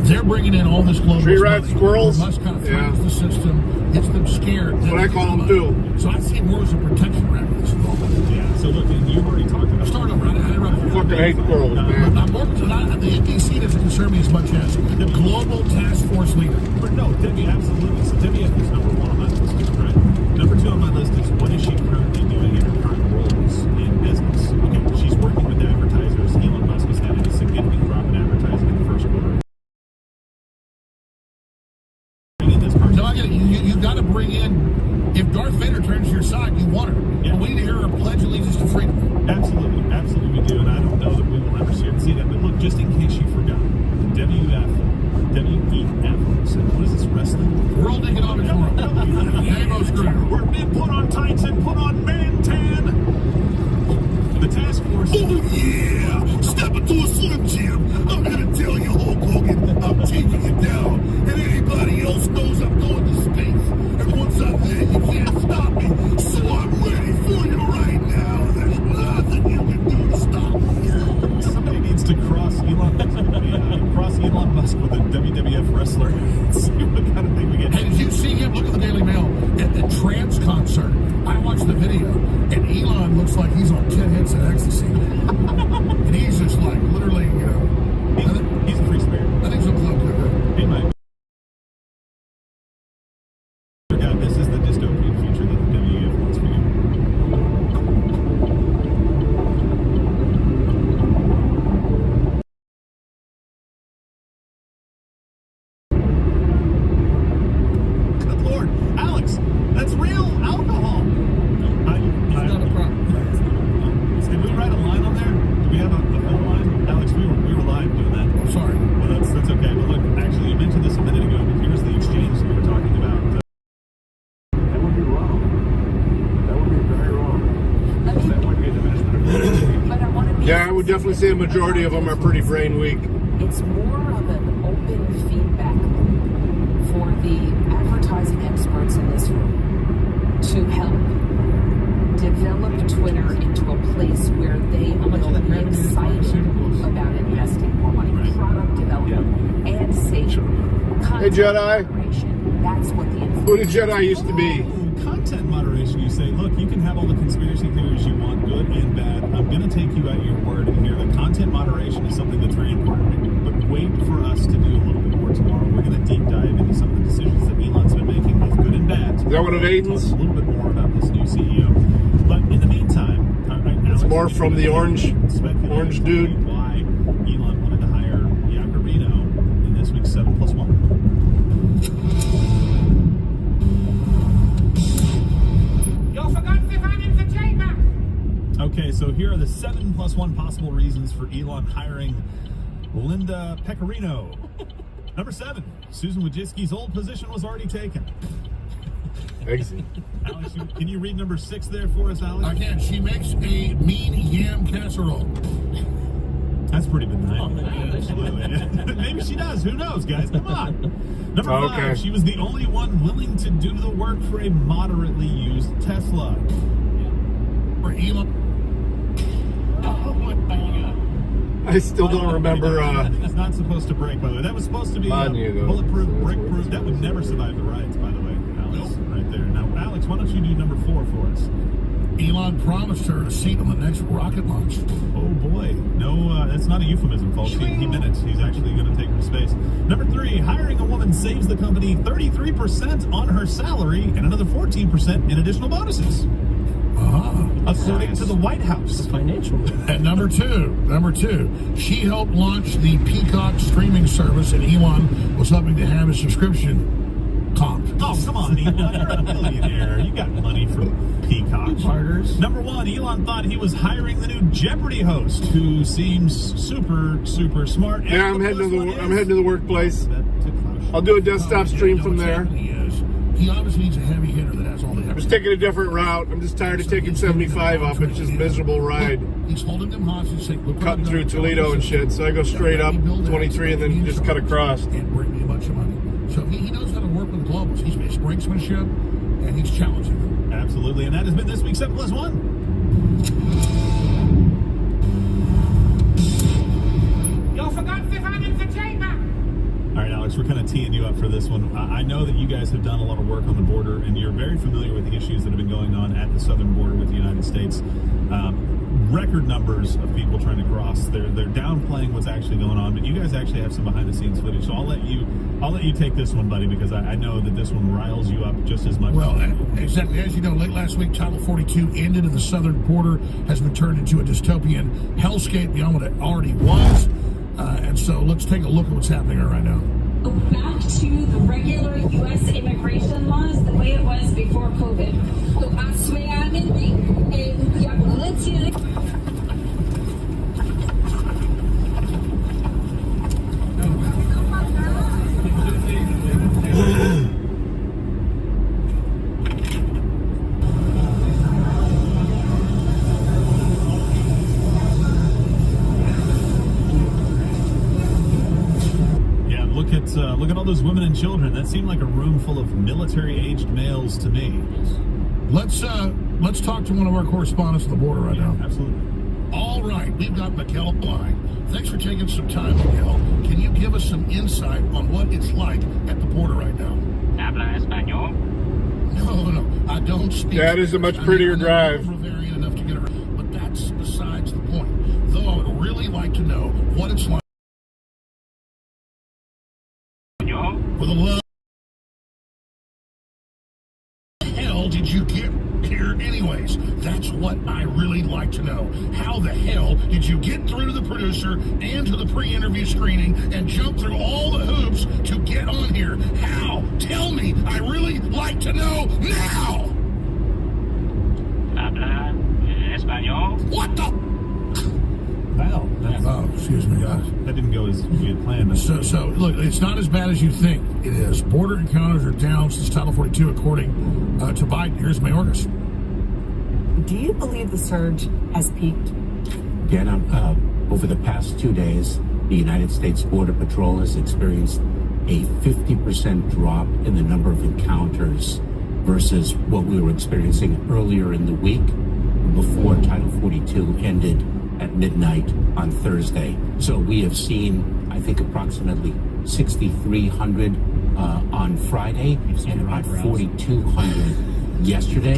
they're bringing in all this global Tree rat money. squirrels? Musk kind of threatens Yeah. the system, gets them scared. That's what I call them, too. So I see it more as a protection racket. This involvement. Yeah, so look, you've already talked about Start over. I interrupted you. Fucking hate squirrels, man. I'm more concerned. The NBC doesn't concern me as much as the global task force leader. But no, Debbie, absolutely. So Debbie is number one on my list, right? Number two on my list is what is she currently doing in her current roles in business? Okay, she's working with advertisers. Elon Musk has had a significant drop in advertising in the first quarter. Bring in this person. No, I get it. You got to bring in. If Darth Vader turns to your side, you want her. Yeah. And we need to hear her pledge allegiance to freedom. Absolutely we do, and I don't know that we will ever see that. But look, just in case you forgot, WEF said, what is this, wrestling? World Economic Forum. Namos Group. Where men put on tights and put on man tan. The task force. Oh yeah! Step into a Slim Jim. I'm gonna tell you, Hulk Hogan, I'm taking WWF wrestler. See what kind of thing we get. Hey, did you see him? Look at the Daily Mail at the trance concert. I watched the video, and Elon looks like he's on 10 hits of ecstasy. And he's just like, literally, you know. He's a free spirit. I think so. He might. God, this is the dystopian future that the WWF wants for you. Good Lord. Alex, that's real alcohol. It's not a problem. Did we write a line on there? Do we have a full line? Alex, we were live doing that. I'm sorry. Well, that's okay. But look, actually, you mentioned this a minute ago, but here's the exchange that we were talking about. That would be wrong. That would be very wrong. That would be a diminishment of But I want to be Yeah, I would definitely say a majority of them are pretty brain weak. It's more of an open feedback loop for the advertising experts in this room to help develop Twitter into a place where they will be excited about investing more money, product development, and safety. Hey, Jedi. Moderation. That's what the Who did Jedi used to be? Content moderation, you say, look, you can have all the conspiracy theories you want, good and bad. I'm going to take you at your word here. The content moderation is something that's very important. But wait for us to do a little bit more tomorrow. We're going to deep dive into some of the decisions that Elon's been making, both good and bad. Is that one of Aiden's? Talk a little bit more about this new CEO. But in the meantime, It's more from the orange dude. Why Elon wanted to hire Yacarino in this week's 7+1. Okay, so here are the 7+1 possible reasons for Elon hiring Linda Pecorino. Number 7, Susan Wojcicki's old position was already taken. Exit. Alex, can you read number 6 there for us, Alex? I can. She makes a mean yam casserole. That's pretty benign. Absolutely. Maybe she does. Who knows, guys? Come on. Number 5, Okay. she was the only one willing to do the work for a moderately used Tesla. For Elon. Oh, my God. I still don't remember. That thing is not supposed to break, by the way. That was supposed to be Magneto. bulletproof, brick-proof. That would never survive the riots, by the way, Alex. Right there. Now, Alex, why don't you do number 4 for us? Elon promised her a seat on the next rocket launch. Oh boy, no, that's not a euphemism, folks. He meant it. He's actually going to take her space. Number 3, hiring a woman saves the company 33% on her salary and another 14% in additional bonuses, according to the White House. Financial move. And number two, she helped launch the Peacock streaming service, and Elon was hoping to have a subscription comped. Oh, come on, Elon. You're a billionaire. You got money from Peacock. Partners. Number 1, Elon thought he was hiring the new Jeopardy host, who seems super, super smart. Yeah, I'm heading to the workplace. I'll do a desktop stream from there. He obviously needs a heavy hitter that has all the I'm just taking a different route. I'm just tired of taking 75 off. It's just a miserable ride. He's holding them hostage, saying, "Look, Cutting through Toledo and shit. So I go straight up 23 and then just cut across. and bring me a bunch of money." So he knows how to work with globals. He's brinksmanship, and he's challenging them. Absolutely, and that has been this week's 7+1. You forgot 500 for chamber. All right, Alex, we're kind of teeing you up for this one. I know that you guys have done a lot of work on the border, and you're very familiar with the issues that have been going on at the southern border with the United States. Record numbers of people trying to cross. They're downplaying what's actually going on, but you guys actually have some behind-the-scenes footage. So I'll let you take this one, buddy, because I know that this one riles you up just as much. Well, exactly. As you know, late last week, Title 42 ended, and the southern border has been turned into a dystopian hellscape beyond what it already was. And so let's take a look at what's happening right now. Back to the regular U.S. immigration laws the way it was before COVID. Look at all those women and children. That seemed like a room full of military-aged males to me. Let's talk to one of our correspondents on the border right now. Absolutely. All right, we've got Miguel Blind. Thanks for taking some time, Miguel. Can you give us some insight on what it's like at the border right now? Habla español? No, I don't speak. That is a much prettier drive. Bavarian enough to get around, but that's besides the point. Though I would really like to know what it's like Español? with a love. How the hell did you get here anyways? That's what I really like to know. How the hell did you get through to the producer and to the pre-interview screening and jump through all the hoops to get on here? How? Tell me. I really like to know now. Habla español? What the? Wow. Oh, excuse me, guys. That didn't go as we had planned. So look, it's not as bad as you think it is. Border encounters are down since Title 42, according to Biden. Here's Mayorkas. Do you believe the surge has peaked? Again, over the past 2 days, the United States Border Patrol has experienced a 50% drop in the number of encounters versus what we were experiencing earlier in the week before Title 42 ended at midnight on Thursday. So we have seen, I think, approximately 6,300 on Friday and about 4,200 yesterday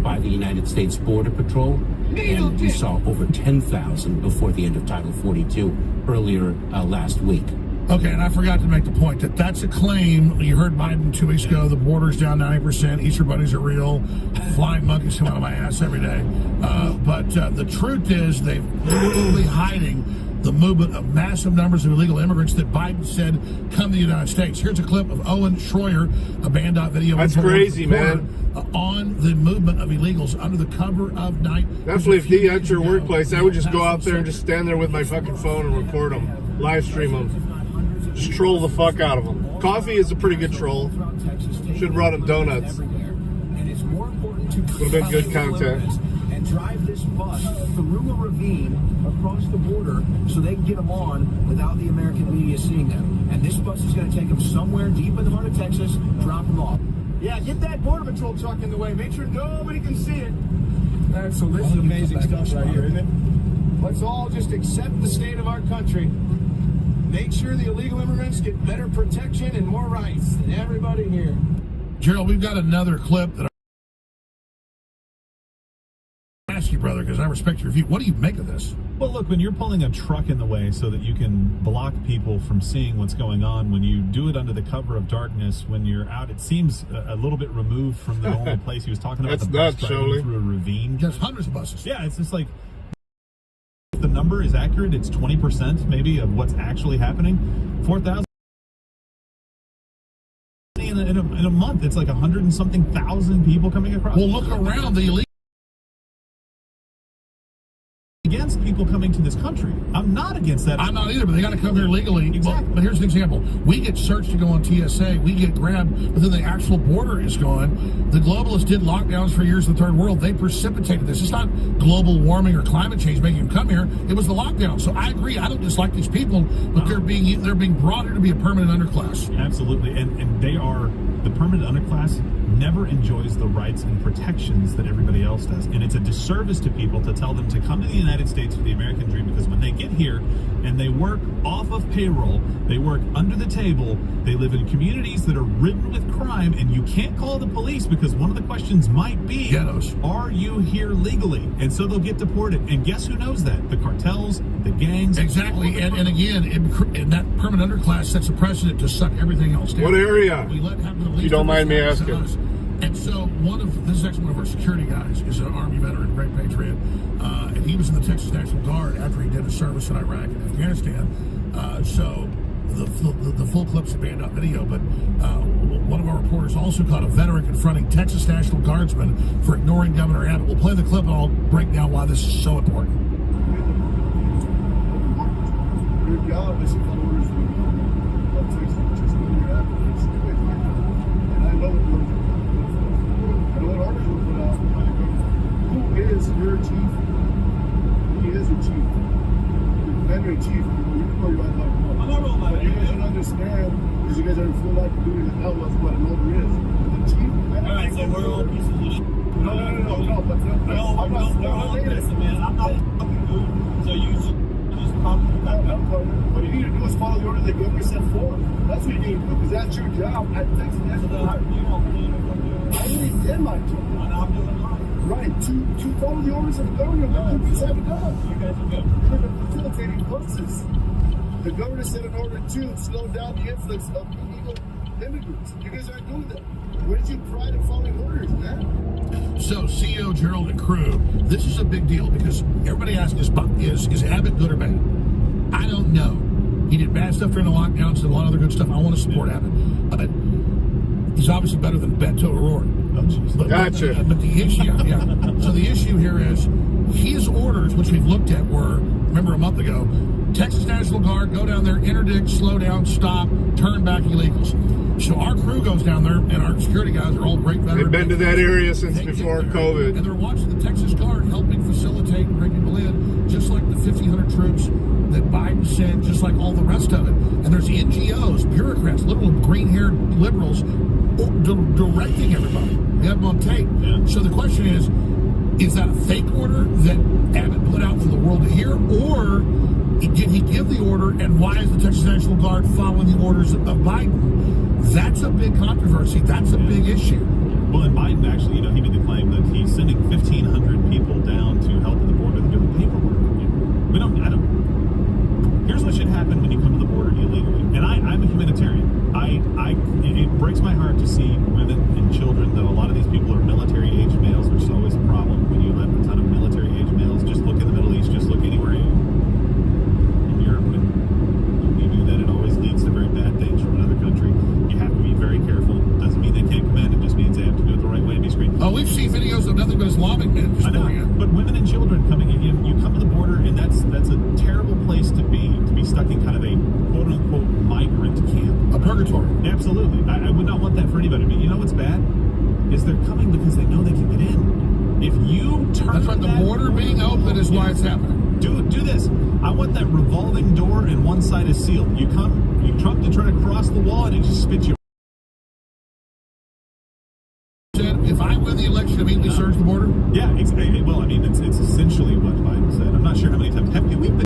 by the United States Border Patrol. And we saw over 10,000 before the end of Title 42 earlier last week. Okay, and I forgot to make the point that that's a claim. You heard Biden 2 weeks ago, the border's down 90%, Easter bunnies are real, flying monkeys come out of my ass every day. But the truth is they're literally hiding the movement of massive numbers of illegal immigrants that Biden said come to the United States. Here's a clip of Owen Schroyer, a Band.video. That's crazy, man. On the movement of illegals under the cover of night. Definitely, if he at your workplace, I would just go out there and just stand there with my fucking phone and record them, live stream them. Just troll the fuck out of them. Coffee is a pretty good troll. Should have brought him donuts. Would have been good content. And drive this bus through a ravine across the border so they can get them on without the American media seeing them. And this bus is going to take them somewhere deep in the heart of Texas, drop them off. Yeah, get that Border Patrol truck in the way. Make sure nobody can see it. So this is amazing stuff right here, isn't it? Let's all just accept the state of our country. Make sure the illegal immigrants get better protection and more rights than everybody here. Gerald, we've got another clip that I ask you, brother, because I respect your view. What do you make of this? Well, look, when you're pulling a truck in the way so that you can block people from seeing what's going on, when you do it under the cover of darkness, when you're out, it seems a little bit removed from the normal place. He was talking about That's the bus nuts, driving Shirley. through a ravine. There's hundreds of buses. Yeah, it's just like, if the number is accurate, it's 20% maybe of what's actually happening. 4,000 in a month. It's like 100 and something thousand people coming across. Well, look around the illegal. Against people coming to this country. I'm not against that. I'm not either, but they got to come here legally. Exactly. But here's an example. We get searched to go on TSA. We get grabbed, but then the actual border is gone. The globalists did lockdowns for years in the third world. They precipitated this. It's not global warming or climate change making them come here. It was the lockdown. So I agree. I don't dislike these people, but they're being brought here to be a permanent underclass. Absolutely. And they are, the permanent underclass never enjoys the rights and protections that everybody else does. And it's a disservice to people to tell them to come to the United States for the American dream, because when they get here and they work off of payroll, they work under the table, they live in communities that are ridden with crime, and you can't call the police because one of the questions might be, Ghettos. Are you here legally? And so they'll get deported. And guess who knows that? The cartels, the gangs. Exactly. And again, in that permanent underclass sets a precedent to suck everything else down. What area? We let happen the If you don't mind me asking. And so this is actually one of our security guys, is an Army veteran, great patriot, and he was in the Texas National Guard after he did his service in Iraq and Afghanistan. So the full clip's a Band.video, but one of our reporters also caught a veteran confronting Texas National Guardsmen for ignoring Governor Abbott. We'll play the clip and I'll break down why this is so important. Good job, listen to orders from Texas Governor Abbott. And I know what orders were put out by the governor. Who is your chief? He is a chief. The commander-in-chief. You can go right about it. I'm not wrong about it. You guys don't understand because you guys are in full active duty. That was what an order is. The chief. All right, so we're all pieces of shit. No, but I'm not listen, man. I'm not fucking good. So you just probably what you need to do is follow the order that governor set forth. That's what you need to do, because that's your job at Texas National Guard. I already did my job. I'm doing mine. Right, to follow the orders of the governor, but you just haven't done. You guys are good. You're facilitating buses. The governor set an order to slow down the influx of illegal immigrants. You guys aren't doing that. Where's your pride in following orders, man? So, CEO Gerald and crew, this is a big deal because everybody asks is Abbott good or bad? I don't know. He did bad stuff during the lockdowns and a lot of other good stuff. I want to support Abbott. But he's obviously better than Beto O'Rourke. Gotcha. But the issue, yeah. So the issue here is his orders, which we've looked at, were, remember a month ago, Texas National Guard, go down there, interdict, slow down, stop, turn back illegals. So our crew goes down there, and our security guys are all great veterans. They've been to that area since before COVID. And they're watching the Texas Guard helping facilitate and bring people in, just like the 1,500 troops that Biden sent, just like all the rest of it. And there's NGOs, bureaucrats, little green-haired liberals directing everybody. We have them on tape. Yeah. So the question is that a fake order that Abbott put out for the world to hear, or did he give the order, and why is the Texas National Guard following the orders of Biden? That's a big controversy. That's a big issue. Well, and Biden actually, he made the claim that he's sending 1,500 people down to help at the border. They're doing paperwork. Here's what should happen when you come to the border illegally. And I'm a humanitarian. It breaks my heart to see women and children, though a lot of these people are military-age males, which is always a problem when you let a ton of military-age males. Just look in the Middle East. Just look anywhere in Europe. When you do that, it always leads to very bad things from another country. You have to be very careful. Doesn't mean they can't come in. It just means they have to do it the right way and be screened. Oh, we've seen videos of nothing but Islamic men just pouring in. But women and children coming in, you come to the border, and that's a terrible place to be stuck in kind of a quote-unquote migrant camp. A purgatory. Absolutely. I would not want that for anybody. But you know what's bad? Is they're coming because they know they can get in. If you turn That's right, the border being open is why it's happening. Do this. I want that revolving door and one side is sealed. You Trump to try to cross the wall and it just spits you. If I win the election, immediately surge the border? Yeah, exactly. Well, I mean, it's essentially what Biden said. I'm not sure how many times. We've been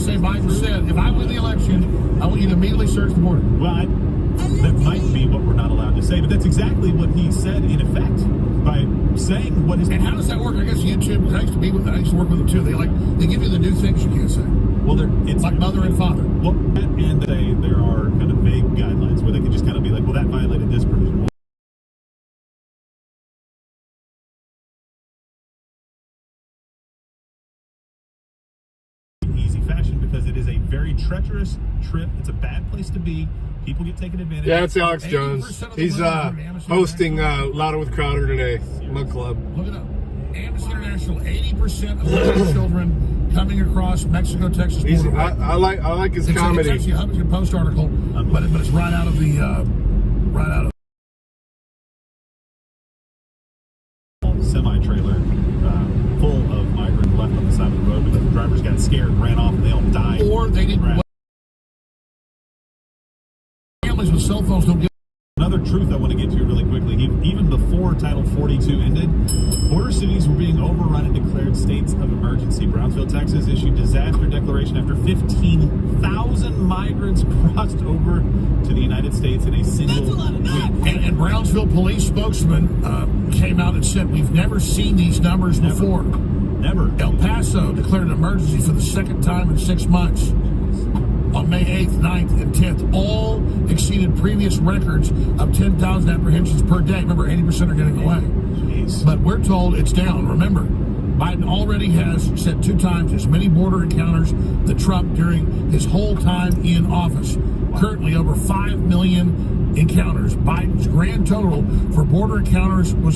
Say Biden said, if I win the election, I want you to immediately search the border. Well, that might be what we're not allowed to say, but that's exactly what he said in effect by saying what his. And how does that work? I guess YouTube. I used to work with them too. They give you the new things you can't say. Well, it's like mother and father. Well, and there are kind of vague guidelines where they can just kind of be like, well, that violated this provision. Fashion, because it is a very treacherous trip. It's a bad place to be. People get taken advantage of. Yeah, it's Alex Jones. He's hosting Louder with Crowder today. Mug Club. Look it up. Amnesty International, 80% of little children coming across Mexico, Texas border. I like his comedy. It's actually a Huffington Post article, but it's right out of the semi-trailer full of migrants left on the side of the road because the drivers got scared, ran off, and they all died. Or they didn't. Families with cell phones don't get. Another truth I want to get to really quickly. Even before Title 42 ended, border cities were being overrun and declared states of emergency. Brownsville, Texas issued disaster declaration after 15,000 migrants crossed over to the United States in a single week. And Brownsville police spokesman came out and said, we've never seen these numbers before. Never. El Paso declared an emergency for the second time in 6 months. On May 8th, 9th, and 10th, all exceeded previous records of 10,000 apprehensions per day. Remember, 80% are getting away. Jeez. But we're told it's down. Remember, Biden already has said 2 times as many border encounters than Trump during his whole time in office. Currently, over 5 million encounters. Biden's grand total for border encounters was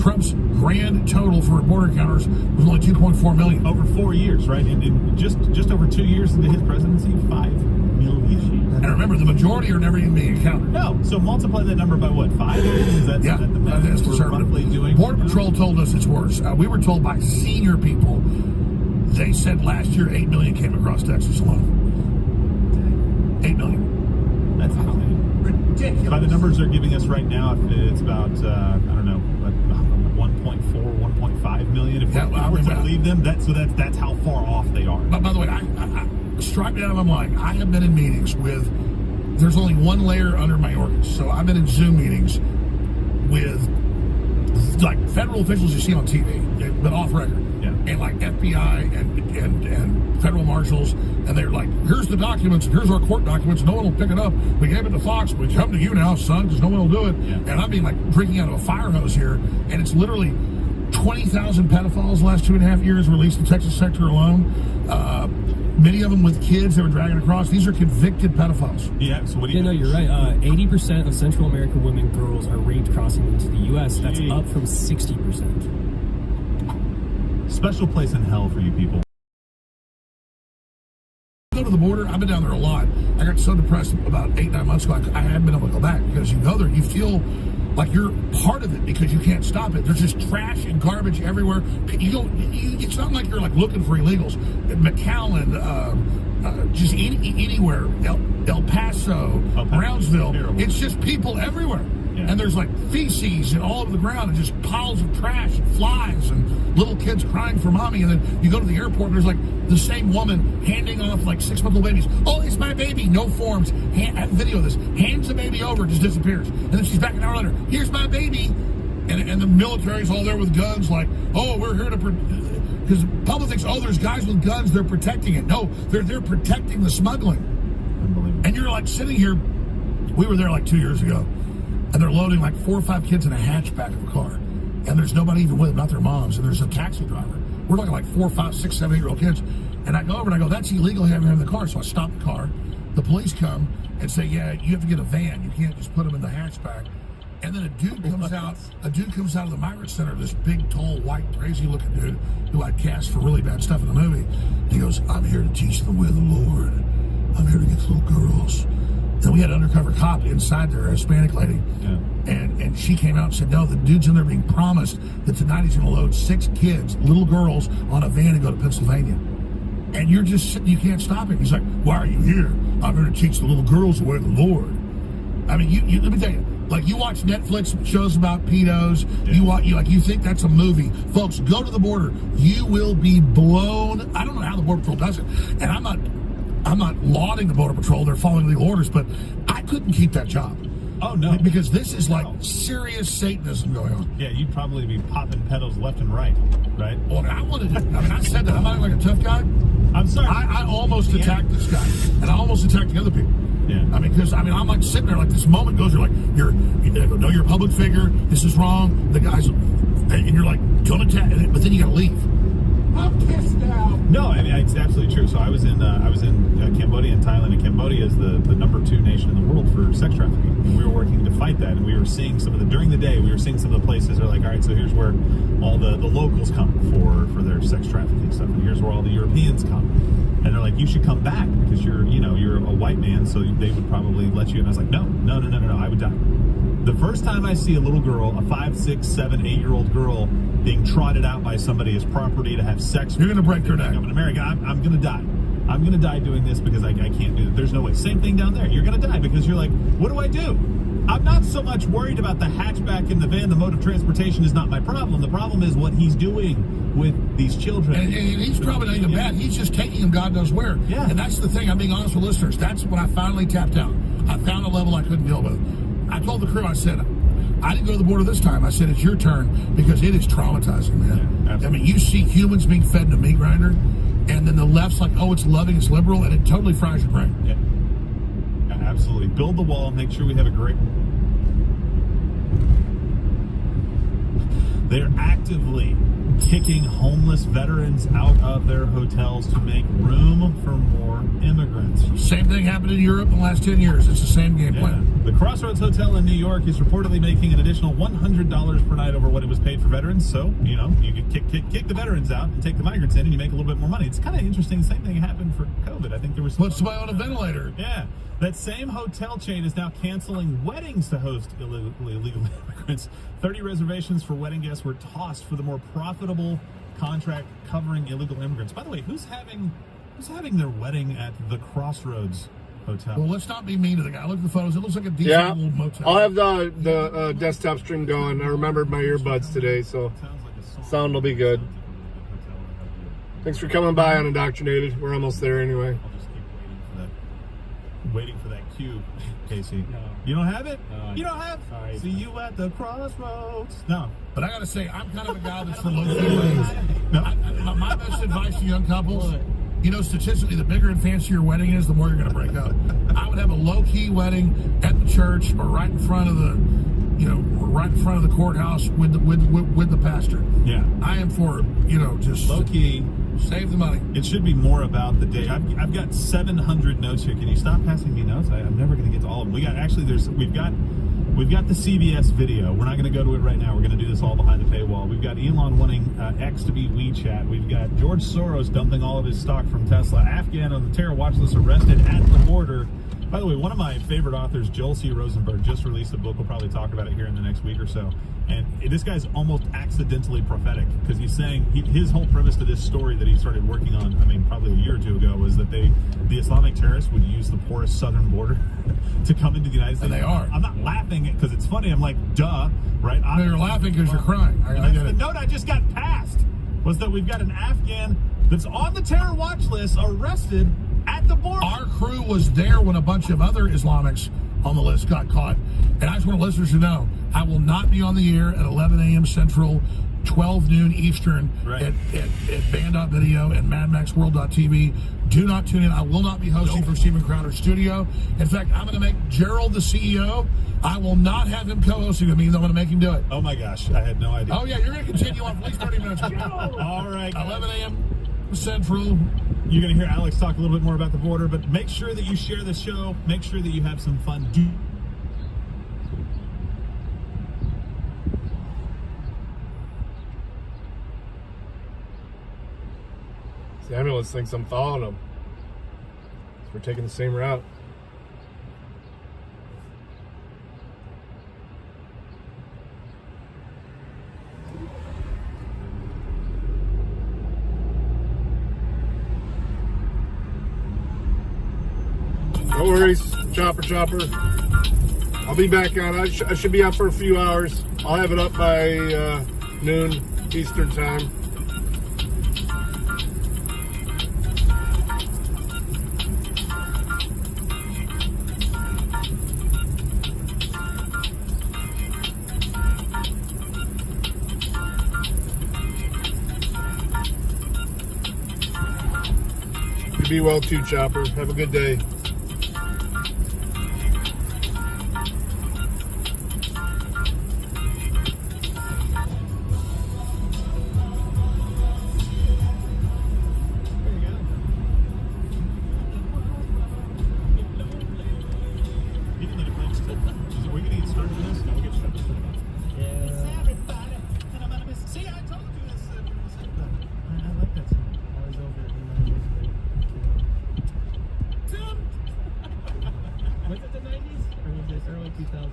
Trump's grand total for border encounters was only 2.4 million. Over 4 years, right? And just over 2 years into his presidency, 5 million. And remember, the majority are never even being encountered. No, so multiply that number by what, 5? Is that the math that's we're roughly doing? Border Patrol told us it's worse. We were told by senior people, they said last year 8 million came across Texas alone. 8 million. That's insane. ridiculous. By the numbers they're giving us right now, it's about, I don't know, 1.4, 1.5 million. If we're to believe them, that's how far off they are. But by the way, I strike me down if I'm lying. I have been in meetings with, there's only one layer under Mayorkas. So I've been in Zoom meetings with like federal officials you see on TV, but off record. Yeah. And like FBI and federal marshals, and they're like, here's the documents, here's our court documents, no one will pick it up. We gave it to Fox, we come to you now, son, because no one will do it. Yeah. And I'm being like drinking out of a fire hose here, and it's literally 20,000 pedophiles the last 2.5 years released in the Texas sector alone. Many of them with kids they were dragging across. These are convicted pedophiles. Yeah, so what do you know, you're right. 80% of Central American women, girls are raped crossing into the U.S. That's up from 60%. Special place in hell for you people. Go to the border. I've been down there a lot. I got so depressed about 8-9 months ago. I haven't been able to go back because you go there, you feel like you're part of it because you can't stop it. There's just trash and garbage everywhere. It's not like you're like looking for illegals. McAllen, just anywhere. El Paso, Brownsville. Terrible. It's just people everywhere. Yeah. And there's like feces and all over the ground and just piles of trash and flies and little kids crying for mommy. And then you go to the airport and there's like the same woman handing off like 6-month-old babies. Oh, it's my baby. No forms. Video this. Hands the baby over, just disappears. And then she's back an hour later. Here's my baby. And the military's all there with guns like, oh, we're here to... Because public thinks, oh, there's guys with guns. They're protecting it. No, they're protecting the smuggling. Unbelievable. And you're like sitting here. We were there like 2 years ago. And they're loading like 4 or 5 kids in a hatchback of a car. And there's nobody even with them, not their moms. And there's a taxi driver. We're talking like 4, 5, 6, 7, 8-year-old kids. And I go over and I go, that's illegal having them in the car. So I stop the car. The police come and say, yeah, you have to get a van. You can't just put them in the hatchback. And then a dude comes out of the migrant center, this big, tall, white, crazy-looking dude who I'd cast for really bad stuff in the movie. He goes, I'm here to teach them the way of the Lord. I'm here to get the little girls. And we had an undercover cop inside there, a Hispanic lady. Yeah. And she came out and said, no, the dude's in there being promised that tonight he's going to load 6 kids, little girls, on a van and go to Pennsylvania. And you're just sitting, you can't stop it. He's like, why are you here? I'm here to teach the little girls the way of the Lord. I mean, you let me tell you, like you watch Netflix shows about pedos, you think that's a movie. Folks, go to the border. You will be blown. I don't know how the Border Patrol does it. And I'm not lauding the Border Patrol. They're following legal orders, but I couldn't keep that job. Oh, no. Because this is like serious Satanism going on. Yeah, you'd probably be popping pedals left and right, right? Well, I said that. I'm not like a tough guy. I'm sorry. I almost attacked this guy, and I almost attacked the other people. Yeah. I mean, because I'm like sitting there, like this moment goes, you're a public figure. This is wrong. The guy's, and you're like, don't attack, but then you got to leave. I'm pissed now. No, I mean it's absolutely true. So I was in Cambodia and Thailand, and Cambodia is the number 2 nation in the world for sex trafficking. And we were working to fight that, and we were seeing during the day we were seeing some of the places are like, all right, so here's where all the locals come for their sex trafficking stuff, and here's where all the Europeans come, and they're like, you should come back because you're a white man, so they would probably let you. And I was like, no, I would die. The first time I see a little girl, a 5, 6, 7, 8-year-old girl, being trotted out by somebody as property to have sex, you're going to break their neck. I'm in America. I'm going to die. I'm going to die doing this because I can't do it. There's no way. Same thing down there. You're going to die because you're like, what do I do? I'm not so much worried about the hatchback in the van. The mode of transportation is not my problem. The problem is what he's doing with these children. And he's probably not even bad. He's just taking them God knows where. Yeah. And that's the thing. I'm being honest with listeners. That's when I finally tapped out. I found a level I couldn't deal with. I told the crew, I said, I didn't go to the border this time. I said, it's your turn because it is traumatizing, man. Yeah, I mean, you see Humans being fed in a meat grinder, and then the left's like, oh, it's loving, it's liberal, and it totally fries your brain. Yeah, absolutely. Build the wall, make sure we have a great... They're actively kicking homeless veterans out of their hotels to make room for more immigrants. Same thing happened in Europe in the last 10 years. It's the same game plan. The Crossroads Hotel in New York is reportedly making an additional $100 per night over what it was paid for veterans. So, you could kick the veterans out and take the migrants in, and you make a little bit more money. It's kind of interesting. Same thing happened for COVID. I think there was... Put somebody on a ventilator. Yeah. That same hotel chain is now canceling weddings to host illegal immigrants. 30 reservations for wedding guests were tossed for the more profitable contract covering illegal immigrants. By the way, who's having their wedding at the Crossroads hotel. Well, let's not be mean to the guy. Look at the photos. It looks like a decent Yeah, little motel. I'll have the desktop stream going. I remembered my earbuds today, so sound will be good. Thanks for coming by on Indoctrinated. We're almost there anyway. I'll just keep waiting for that cue, Casey. No. You don't have it? No, You don't have? sorry. See you at the crossroads. No. But I got to say, I'm kind of a guy that's for low-key weddings. My best advice to young couples, you know, statistically, the bigger and fancier your wedding is, the more you're going to break up. I would have a low-key wedding at the church or right in front of the, you know, right in front of the courthouse with the pastor. Yeah. I am for, you know, just Low-key. save the money. It should be more about the day. I've got 700 notes here. Can you stop passing me notes? I'm never going to get to all of them. We've got the CBS video. We're not going to go to it right now. We're going to do this all behind the paywall. We've got Elon wanting X to be WeChat. We've got George Soros dumping all of his stock from Tesla. Afghan on the terror watch list arrested at the border. By the way, one of my favorite authors, Joel C. Rosenberg, just released a book. We'll probably talk about it here in the next week or so. And this guy's almost accidentally prophetic because he's saying his whole premise to this story that he started working on, I mean, probably a year or two ago, was that the Islamic terrorists would use the porous southern border to come into the United States. And they are. I'm not laughing because it's funny. I'm like, duh, right? No, you're laughing because you're crying. I get The it. note I just got passed was that we've got an Afghan that's on the terror watch list arrested at the border. Our crew was there when a bunch of other Islamics on the list got caught. And I just want listeners to know, I will not be on the air at 11 a.m. Central, 12 noon Eastern at Band.video and MadMaxWorld.tv. Do not tune in. I will not be hosting from Steven Crowder's studio. In fact, I'm going to make Gerald the CEO. I will not have him co-hosting with me. I'm going to make him do it. Oh my gosh, I had no idea. Oh yeah, you're going to continue on for at least 30 minutes. All right. 11 a.m. Central. You're going to hear Alex talk a little bit more about the border, but make sure that you share the show. Make sure that you have some fun. The ambulance thinks I'm following them. So we're taking the same route. No worries, chopper. I'll be back on. I should be out for a few hours. I'll have it up by noon Eastern time. You be well too, Chopper. Have a good day. Was it the 90s or was it early 2000s?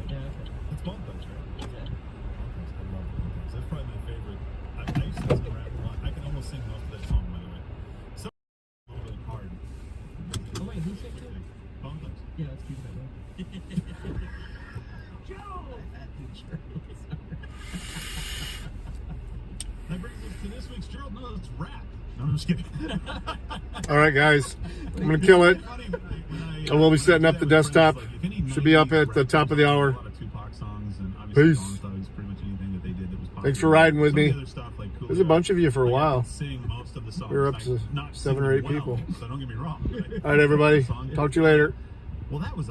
Yeah, okay. It's Bone Thugs, right? Yeah. I love Bone Thugs. That's probably my favorite. I used to listen to rap a lot. I can almost sing most of that song, by the way. So, a little bit hard. Oh wait, who's it? Bone Thugs. Yeah, that's cute. That brings us to this week's Gerald. No, it's rap. No, I'm just kidding. All right, guys. I'm going to kill it. I will be setting up the desktop. Should be up at the top of the hour. Peace. Thanks for riding with me. There's a bunch of you for a while. We're up to 7 or 8 people. So don't get me wrong. All right, everybody. Talk to you later. Well, that was